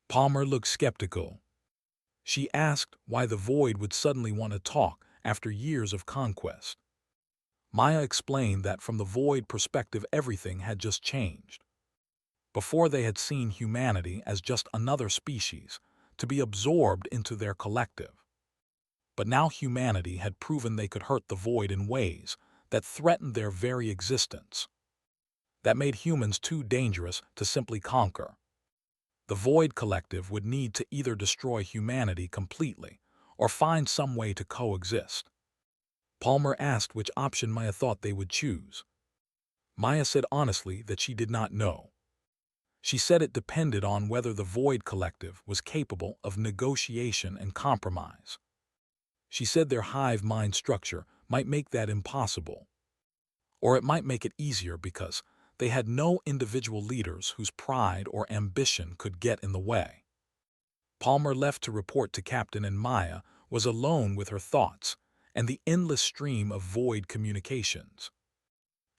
Palmer looked skeptical. She asked why the Void would suddenly want to talk after years of conquest. Maya explained that from the Void perspective everything had just changed. Before they had seen humanity as just another species to be absorbed into their collective. But now humanity had proven they could hurt the Void in ways that threatened their very existence. That made humans too dangerous to simply conquer. The Void Collective would need to either destroy humanity completely or find some way to coexist. Palmer asked which option Maya thought they would choose. Maya said honestly that she did not know. She said it depended on whether the Void Collective was capable of negotiation and compromise. She said their hive mind structure might make that impossible. Or it might make it easier because they had no individual leaders whose pride or ambition could get in the way. Palmer left to report to Captain, and Maya was alone with her thoughts and the endless stream of Void communications.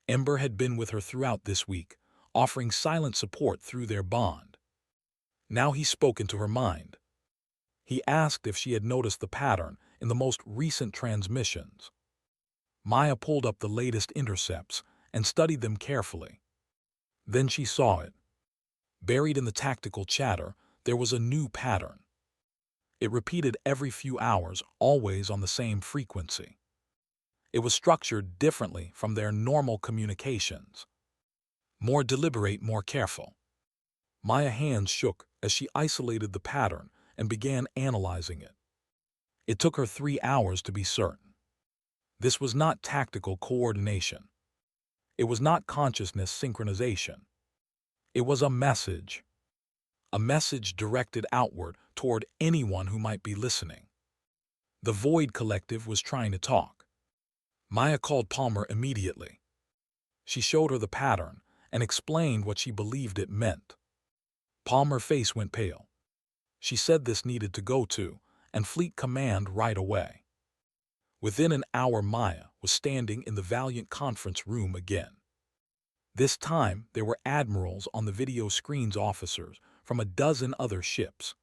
Ember had been with her throughout this week, offering silent support through their bond. Now he spoke into her mind. He asked if she had noticed the pattern in the most recent transmissions. Maya pulled up the latest intercepts and studied them carefully. Then she saw it. Buried in the tactical chatter, there was a new pattern. It repeated every few hours, always on the same frequency. It was structured differently from their normal communications. More deliberate, more careful. Maya's hands shook as she isolated the pattern and began analyzing it. It took her 3 hours to be certain. This was not tactical coordination. It was not consciousness synchronization. It was a message. A message directed outward toward anyone who might be listening. The Void Collective was trying to talk. Maya called Palmer immediately. She showed her the pattern and explained what she believed it meant. Palmer's face went pale. She said this needed to go to and Fleet Command right away. Within an hour, Maya was standing in the Valiant conference room again. This time, there were admirals on the video screens, officers from a dozen other ships.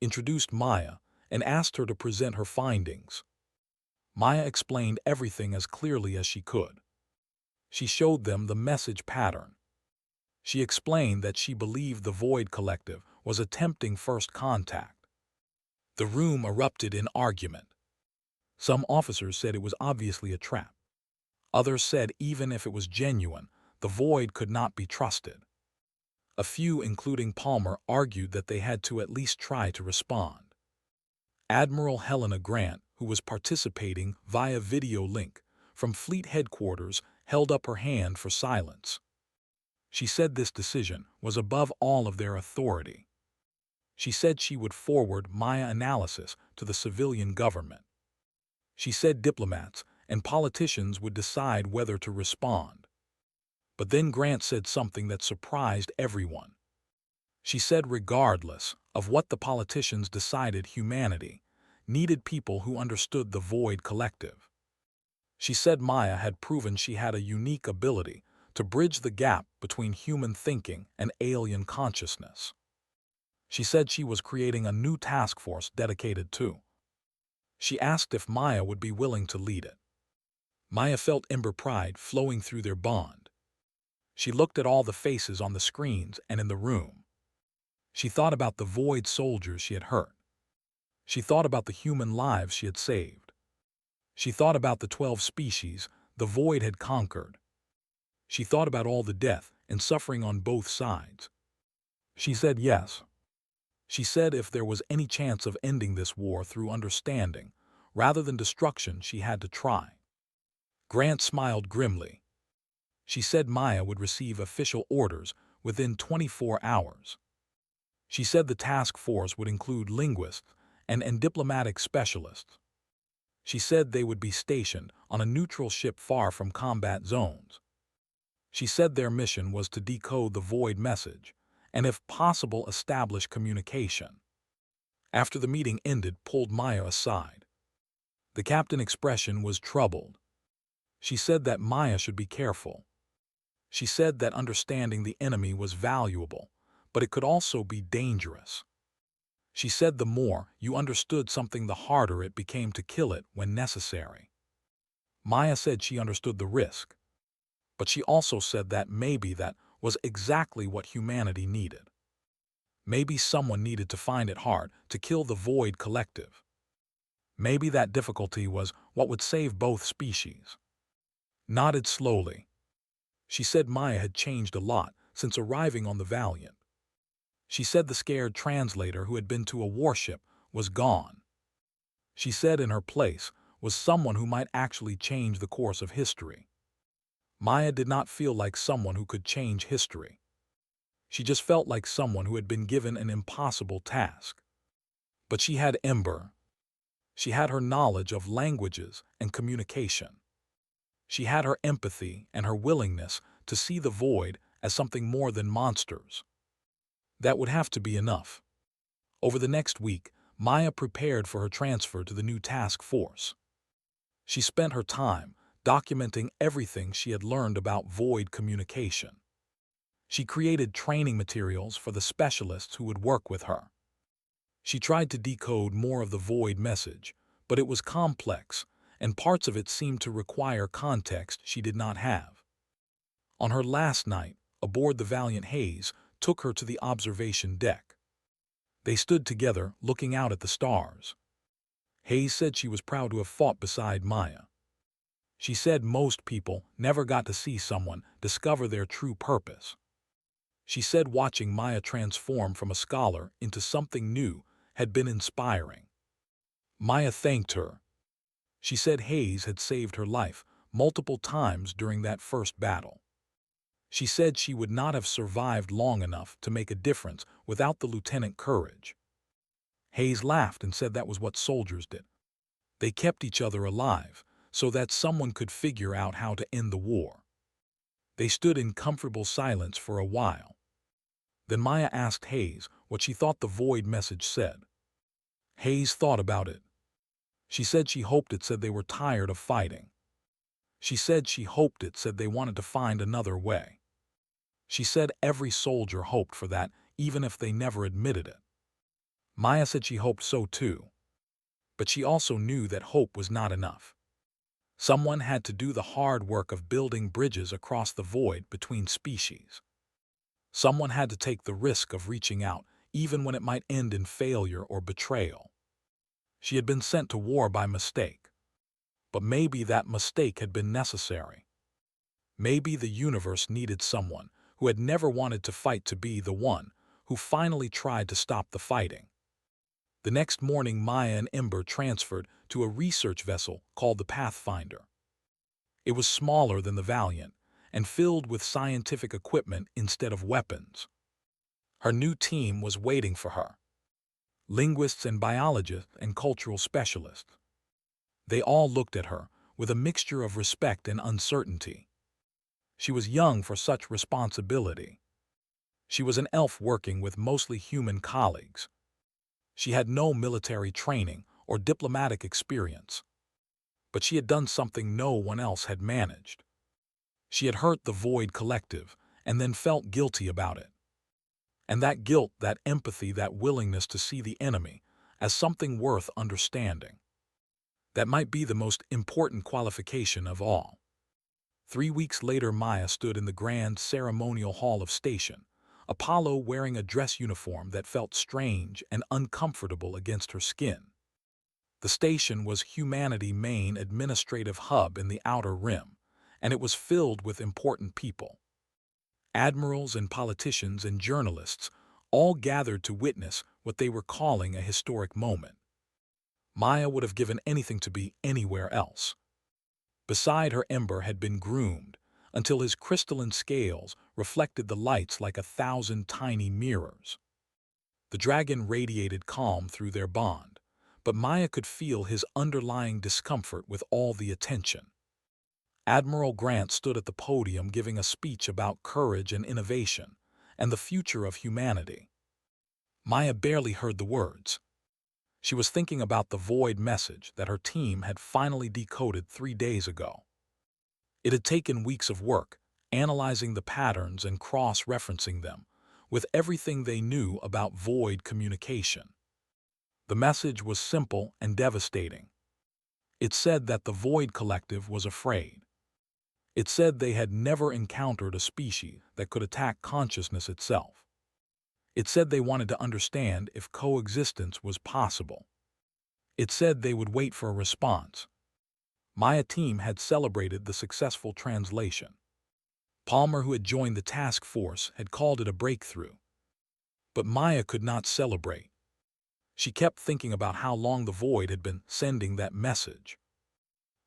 Introduced Maya and asked her to present her findings. Maya explained everything as clearly as she could. She showed them the message pattern. She explained that she believed the Void Collective was attempting first contact. The room erupted in argument. Some officers said it was obviously a trap. Others said even if it was genuine, the Void could not be trusted. A few, including Palmer, argued that they had to at least try to respond. Admiral Helena Grant, who was participating via video link from Fleet Headquarters, held up her hand for silence. She said this decision was above all of their authority. She said she would forward Maya analysis to the civilian government. She said diplomats and politicians would decide whether to respond. But then Grant said something that surprised everyone. She said regardless of what the politicians decided, humanity needed people who understood the Void Collective. She said Maya had proven she had a unique ability to bridge the gap between human thinking and alien consciousness. She said she was creating a new task force dedicated to. She asked if Maya would be willing to lead it. Maya felt Ember pride flowing through their bond. She looked at all the faces on the screens and in the room. She thought about the Void soldiers she had hurt. She thought about the human lives she had saved. She thought about the 12 species the Void had conquered. She thought about all the death and suffering on both sides. She said yes. She said if there was any chance of ending this war through understanding, rather than destruction, she had to try. Grant smiled grimly. She said Maya would receive official orders within 24 hours. She said the task force would include linguists and diplomatic specialists. She said they would be stationed on a neutral ship far from combat zones. She said their mission was to decode the Void message and, if possible, establish communication. After the meeting ended, pulled Maya aside. The captain's expression was troubled. She said that Maya should be careful. She said that understanding the enemy was valuable, but it could also be dangerous. She said the more you understood something, the harder it became to kill it when necessary. Maya said she understood the risk, but she also said that maybe that was exactly what humanity needed. Maybe someone needed to find it hard to kill the Void collective. Maybe that difficulty was what would save both species. Nodded slowly. She said Maya had changed a lot since arriving on the Valiant. She said the scared translator who had been to a warship was gone. She said in her place was someone who might actually change the course of history. Maya did not feel like someone who could change history. She just felt like someone who had been given an impossible task. But she had Ember. She had her knowledge of languages and communication. She had her empathy and her willingness to see the Void as something more than monsters. That would have to be enough. Over the next week, Maya prepared for her transfer to the new task force. She spent her time documenting everything she had learned about Void communication. She created training materials for the specialists who would work with her. She tried to decode more of the Void message, but it was complex, and parts of it seemed to require context she did not have. On her last night, aboard the Valiant, Hayes took her to the observation deck. They stood together, looking out at the stars. Hayes said she was proud to have fought beside Maya. She said most people never got to see someone discover their true purpose. She said watching Maya transform from a scholar into something new had been inspiring. Maya thanked her. She said Hayes had saved her life multiple times during that first battle. She said she would not have survived long enough to make a difference without the lieutenant courage. Hayes laughed and said that was what soldiers did. They kept each other alive so that someone could figure out how to end the war. They stood in comfortable silence for a while. Then Maya asked Hayes what she thought the Void message said. Hayes thought about it. She said she hoped it said they were tired of fighting. She said she hoped it said they wanted to find another way. She said every soldier hoped for that, even if they never admitted it. Maya said she hoped so too. But she also knew that hope was not enough. Someone had to do the hard work of building bridges across the Void between species. Someone had to take the risk of reaching out, even when it might end in failure or betrayal. She had been sent to war by mistake. But maybe that mistake had been necessary. Maybe the universe needed someone who had never wanted to fight to be the one who finally tried to stop the fighting. The next morning, Maya and Ember transferred to a research vessel called the Pathfinder. It was smaller than the Valiant and filled with scientific equipment instead of weapons. Her new team was waiting for her. Linguists and biologists and cultural specialists. They all looked at her with a mixture of respect and uncertainty. She was young for such responsibility. She was an elf working with mostly human colleagues. She had no military training or diplomatic experience. But she had done something no one else had managed. She had hurt the Void collective and then felt guilty about it. And that guilt, that empathy, that willingness to see the enemy as something worth understanding. That might be the most important qualification of all. 3 weeks later, Maya stood in the grand ceremonial hall of station, Apollo wearing a dress uniform that felt strange and uncomfortable against her skin. The station was humanity's main administrative hub in the Outer Rim, and it was filled with important people. Admirals and politicians and journalists all gathered to witness what they were calling a historic moment. Maya would have given anything to be anywhere else. Beside her, Ember had been groomed until his crystalline scales reflected the lights like 1,000 tiny mirrors. The dragon radiated calm through their bond, but Maya could feel his underlying discomfort with all the attention. Admiral Grant stood at the podium giving a speech about courage and innovation and the future of humanity. Maya barely heard the words. She was thinking about the void message that her team had finally decoded 3 days ago. It had taken weeks of work, analyzing the patterns and cross-referencing them with everything they knew about void communication. The message was simple and devastating. It said that the Void Collective was afraid. It said they had never encountered a species that could attack consciousness itself. It said they wanted to understand if coexistence was possible. It said they would wait for a response. Maya team had celebrated the successful translation. Palmer, who had joined the task force, had called it a breakthrough. But Maya could not celebrate. She kept thinking about how long the Void had been sending that message.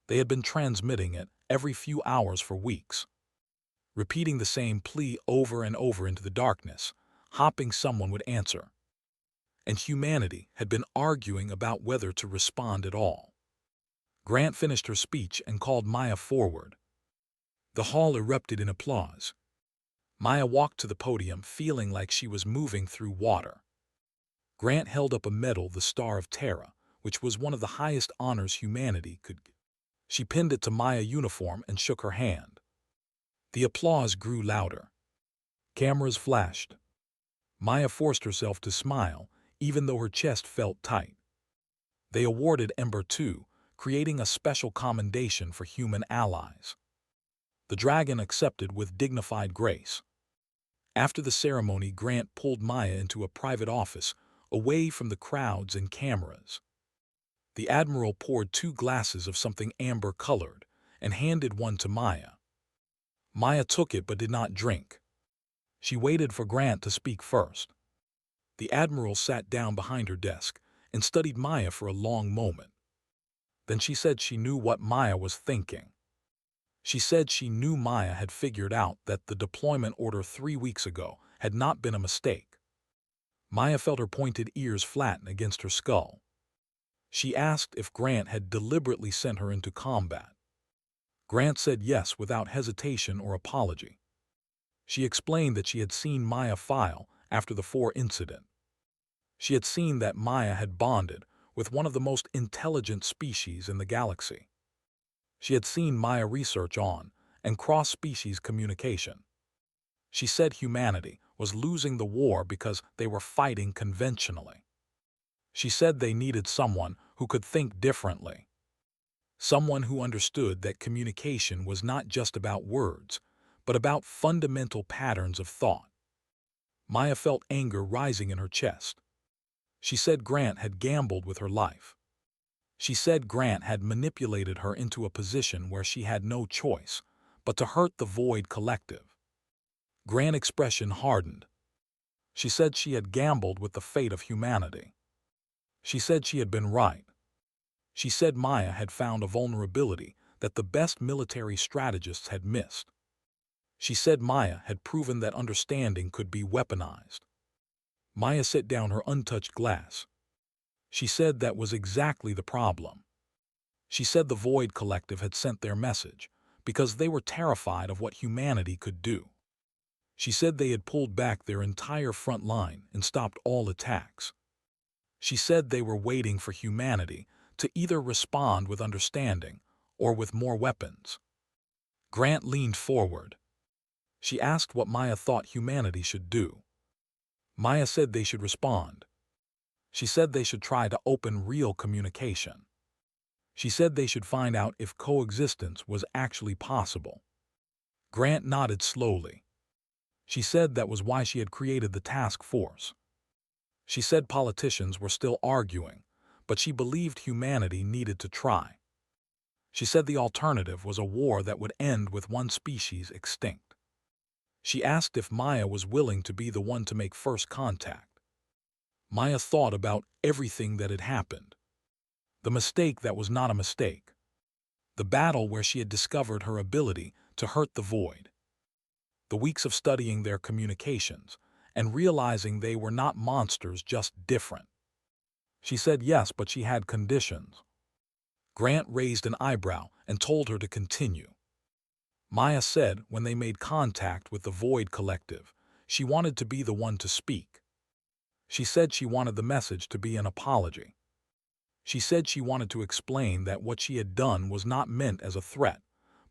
They had been transmitting it every few hours for weeks, repeating the same plea over and over into the darkness, hoping someone would answer. And humanity had been arguing about whether to respond at all. Grant finished her speech and called Maya forward. The hall erupted in applause. Maya walked to the podium feeling like she was moving through water. Grant held up a medal, the Star of Terra, which was one of the highest honors humanity could give. She pinned it to Maya's uniform and shook her hand. The applause grew louder. Cameras flashed. Maya forced herself to smile, even though her chest felt tight. They awarded Ember too, creating a special commendation for human allies. The dragon accepted with dignified grace. After the ceremony, Grant pulled Maya into a private office, away from the crowds and cameras. The Admiral poured 2 glasses of something amber-colored and handed one to Maya. Maya took it but did not drink. She waited for Grant to speak first. The Admiral sat down behind her desk and studied Maya for a long moment. Then she said she knew what Maya was thinking. She said she knew Maya had figured out that the deployment order 3 weeks ago had not been a mistake. Maya felt her pointed ears flatten against her skull. She asked if Grant had deliberately sent her into combat. Grant said yes without hesitation or apology. She explained that she had seen Maya's file after the 4 incident. She had seen that Maya had bonded with one of the most intelligent species in the galaxy. She had seen Maya research on and cross-species communication. She said humanity was losing the war because they were fighting conventionally. She said they needed someone who could think differently. Someone who understood that communication was not just about words, but about fundamental patterns of thought. Maya felt anger rising in her chest. She said Grant had gambled with her life. She said Grant had manipulated her into a position where she had no choice but to hurt the Void Collective. Grant's expression hardened. She said she had gambled with the fate of humanity. She said she had been right. She said Maya had found a vulnerability that the best military strategists had missed. She said Maya had proven that understanding could be weaponized. Maya set down her untouched glass. She said that was exactly the problem. She said the Void Collective had sent their message because they were terrified of what humanity could do. She said they had pulled back their entire front line and stopped all attacks. She said they were waiting for humanity to either respond with understanding or with more weapons. Grant leaned forward. She asked what Maya thought humanity should do. Maya said they should respond. She said they should try to open real communication. She said they should find out if coexistence was actually possible. Grant nodded slowly. She said that was why she had created the task force. She said politicians were still arguing, but she believed humanity needed to try. She said the alternative was a war that would end with one species extinct. She asked if Maya was willing to be the one to make first contact. Maya thought about everything that had happened. The mistake that was not a mistake. The battle where she had discovered her ability to hurt the void. The weeks of studying their communications and realizing they were not monsters, just different. She said yes, but she had conditions. Grant raised an eyebrow and told her to continue. Maya said when they made contact with the Void Collective, she wanted to be the one to speak. She said she wanted the message to be an apology. She said she wanted to explain that what she had done was not meant as a threat,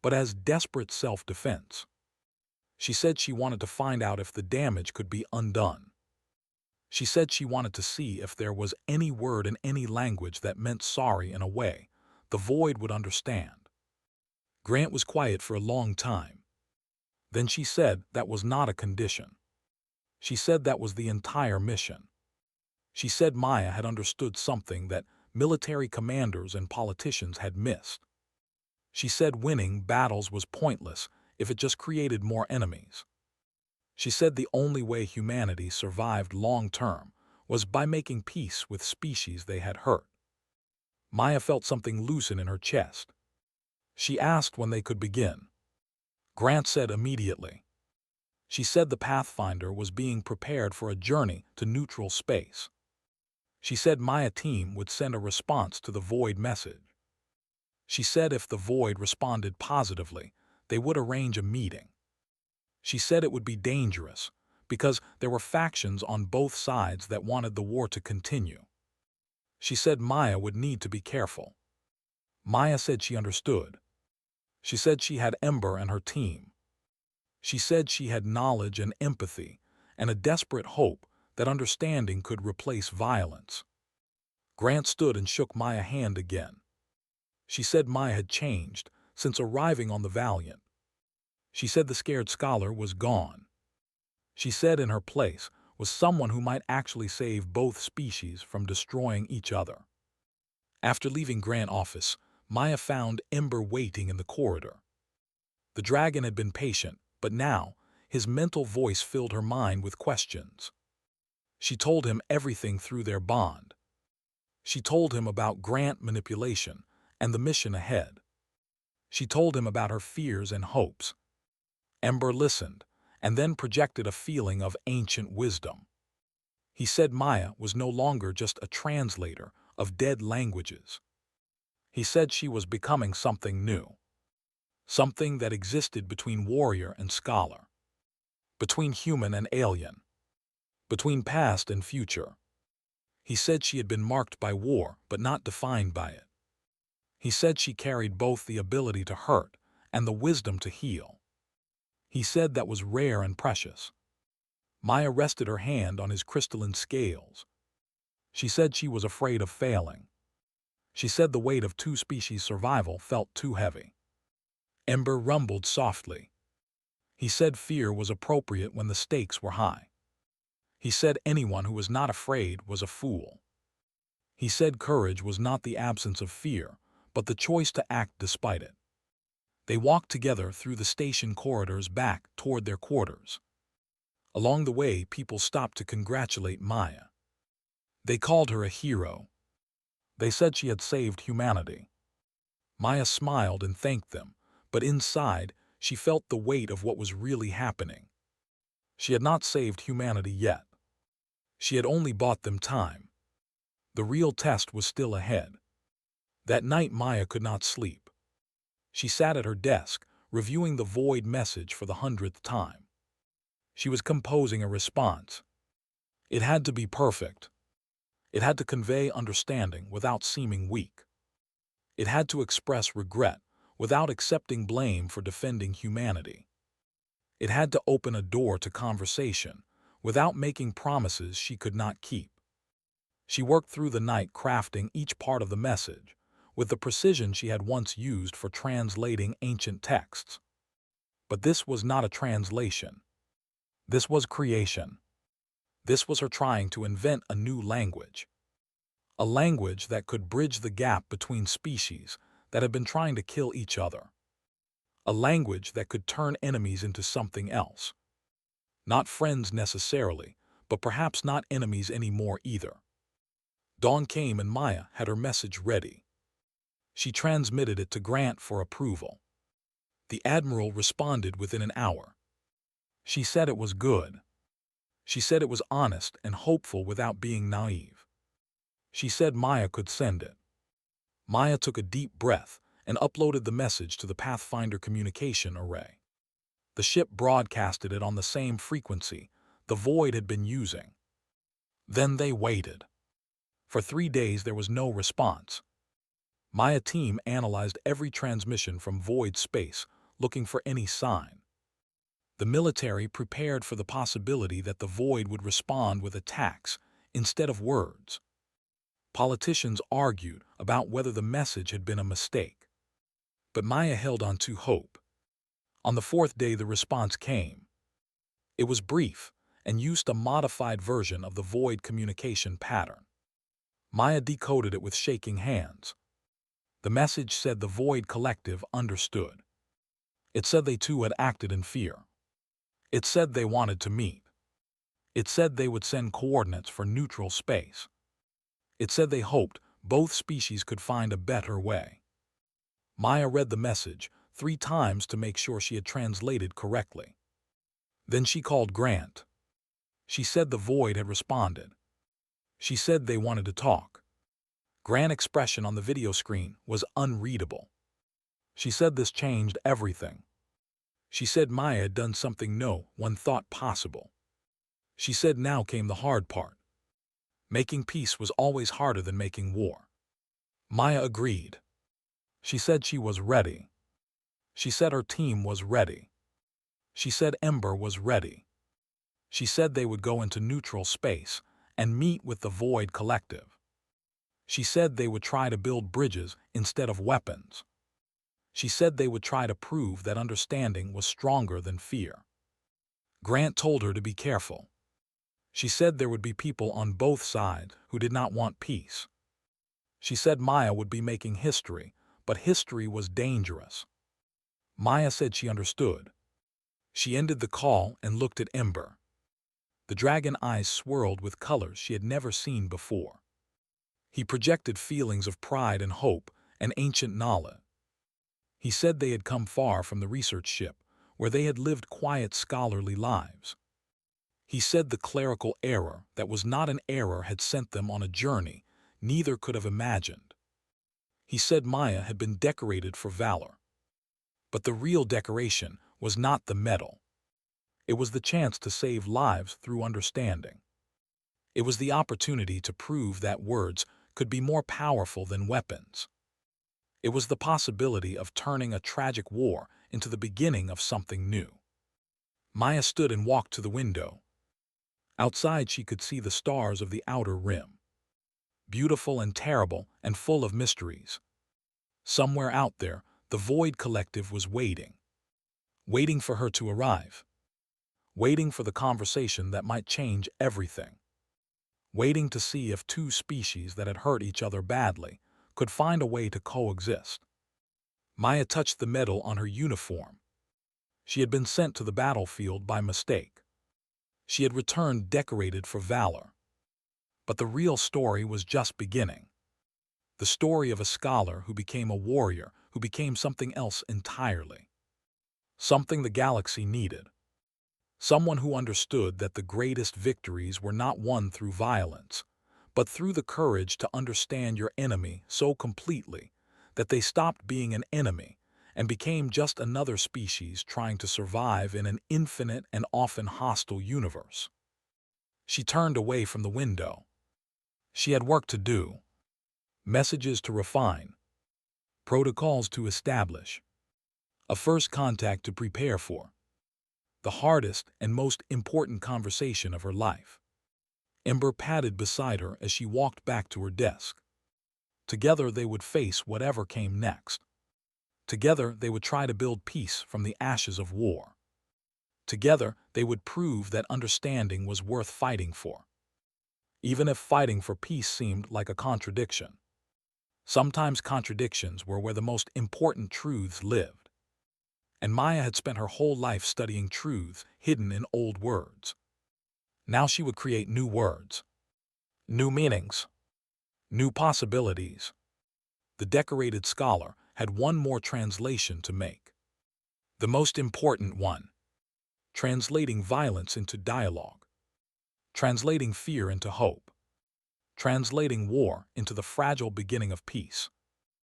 but as desperate self-defense. She said she wanted to find out if the damage could be undone. She said she wanted to see if there was any word in any language that meant sorry in a way the Void would understand. Grant was quiet for a long time. Then she said that was not a condition. She said that was the entire mission. She said Maya had understood something that military commanders and politicians had missed. She said winning battles was pointless if it just created more enemies. She said the only way humanity survived long-term was by making peace with species they had hurt. Maya felt something loosen in her chest. She asked when they could begin. Grant said immediately. She said the Pathfinder was being prepared for a journey to neutral space. She said Maya team would send a response to the Void message. She said if the Void responded positively, they would arrange a meeting. She said it would be dangerous because there were factions on both sides that wanted the war to continue. She said Maya would need to be careful. Maya said she understood. She said she had Ember and her team. She said she had knowledge and empathy and a desperate hope that understanding could replace violence. Grant stood and shook Maya's hand again. She said Maya had changed since arriving on the Valiant. She said the scared scholar was gone. She said in her place was someone who might actually save both species from destroying each other. After leaving Grant's office, Maya found Ember waiting in the corridor. The dragon had been patient, but now his mental voice filled her mind with questions. She told him everything through their bond. She told him about Grant manipulation and the mission ahead. She told him about her fears and hopes. Ember listened, and then projected a feeling of ancient wisdom. He said Maya was no longer just a translator of dead languages. He said she was becoming something new. Something that existed between warrior and scholar. Between human and alien. Between past and future. He said she had been marked by war, but not defined by it. He said she carried both the ability to hurt and the wisdom to heal. He said that was rare and precious. Maya rested her hand on his crystalline scales. She said she was afraid of failing. She said the weight of two-species survival felt too heavy. Ember rumbled softly. He said fear was appropriate when the stakes were high. He said anyone who was not afraid was a fool. He said courage was not the absence of fear, but the choice to act despite it. They walked together through the station corridors back toward their quarters. Along the way, people stopped to congratulate Maya. They called her a hero. They said she had saved humanity. Maya smiled and thanked them, but inside, she felt the weight of what was really happening. She had not saved humanity yet. She had only bought them time. The real test was still ahead. That night, Maya could not sleep. She sat at her desk, reviewing the Void message for the 100th time. She was composing a response. It had to be perfect. It had to convey understanding without seeming weak. It had to express regret without accepting blame for defending humanity. It had to open a door to conversation without making promises she could not keep. She worked through the night crafting each part of the message, with the precision she had once used for translating ancient texts. But this was not a translation. This was creation. This was her trying to invent a new language. A language that could bridge the gap between species that had been trying to kill each other. A language that could turn enemies into something else. Not friends necessarily, but perhaps not enemies anymore either. Dawn came and Maya had her message ready. She transmitted it to Grant for approval. The Admiral responded within an hour. She said it was good. She said it was honest and hopeful without being naive. She said Maya could send it. Maya took a deep breath and uploaded the message to the Pathfinder communication array. The ship broadcasted it on the same frequency the Void had been using. Then they waited. For 3 days there was no response. Maya team analyzed every transmission from Void space, looking for any sign. The military prepared for the possibility that the Void would respond with attacks instead of words. Politicians argued about whether the message had been a mistake. But Maya held on to hope. On the 4th day the response came. It was brief and used a modified version of the Void communication pattern. Maya decoded it with shaking hands. The message said the Void Collective understood. It said they too had acted in fear. It said they wanted to meet. It said they would send coordinates for neutral space. It said they hoped both species could find a better way. Maya read the message 3 times to make sure she had translated correctly. Then she called Grant. She said the Void had responded. She said they wanted to talk. Grant's expression on the video screen was unreadable. She said this changed everything. She said Maya had done something no one thought possible. She said now came the hard part. Making peace was always harder than making war. Maya agreed. She said she was ready. She said her team was ready. She said Ember was ready. She said they would go into neutral space and meet with the Void Collective. She said they would try to build bridges instead of weapons. She said they would try to prove that understanding was stronger than fear. Grant told her to be careful. She said there would be people on both sides who did not want peace. She said Maya would be making history, but history was dangerous. Maya said she understood. She ended the call and looked at Ember. The dragon eyes swirled with colors she had never seen before. He projected feelings of pride and hope and ancient knowledge. He said they had come far from the research ship, where they had lived quiet scholarly lives. He said the clerical error that was not an error had sent them on a journey neither could have imagined. He said Maya had been decorated for valor. But the real decoration was not the medal. It was the chance to save lives through understanding. It was the opportunity to prove that words could be more powerful than weapons. It was the possibility of turning a tragic war into the beginning of something new. Maya stood and walked to the window. Outside she could see the stars of the outer rim. Beautiful and terrible and full of mysteries. Somewhere out there, the Void Collective was waiting. Waiting for her to arrive. Waiting for the conversation that might change everything. Waiting to see if 2 species that had hurt each other badly could find a way to coexist. Maya touched the medal on her uniform. She had been sent to the battlefield by mistake. She had returned decorated for valor. But the real story was just beginning. The story of a scholar who became a warrior, who became something else entirely. Something the galaxy needed. Someone who understood that the greatest victories were not won through violence, but through the courage to understand your enemy so completely that they stopped being an enemy and became just another species trying to survive in an infinite and often hostile universe. She turned away from the window. She had work to do. Messages to refine. Protocols to establish. A first contact to prepare for. The hardest and most important conversation of her life. Ember padded beside her as she walked back to her desk. Together they would face whatever came next. Together they would try to build peace from the ashes of war. Together they would prove that understanding was worth fighting for, even if fighting for peace seemed like a contradiction. Sometimes contradictions were where the most important truths lived. And Maya had spent her whole life studying truths hidden in old words. Now she would create new words, new meanings, new possibilities. The decorated scholar had one more translation to make. The most important one: translating violence into dialogue, translating fear into hope, translating war into the fragile beginning of peace.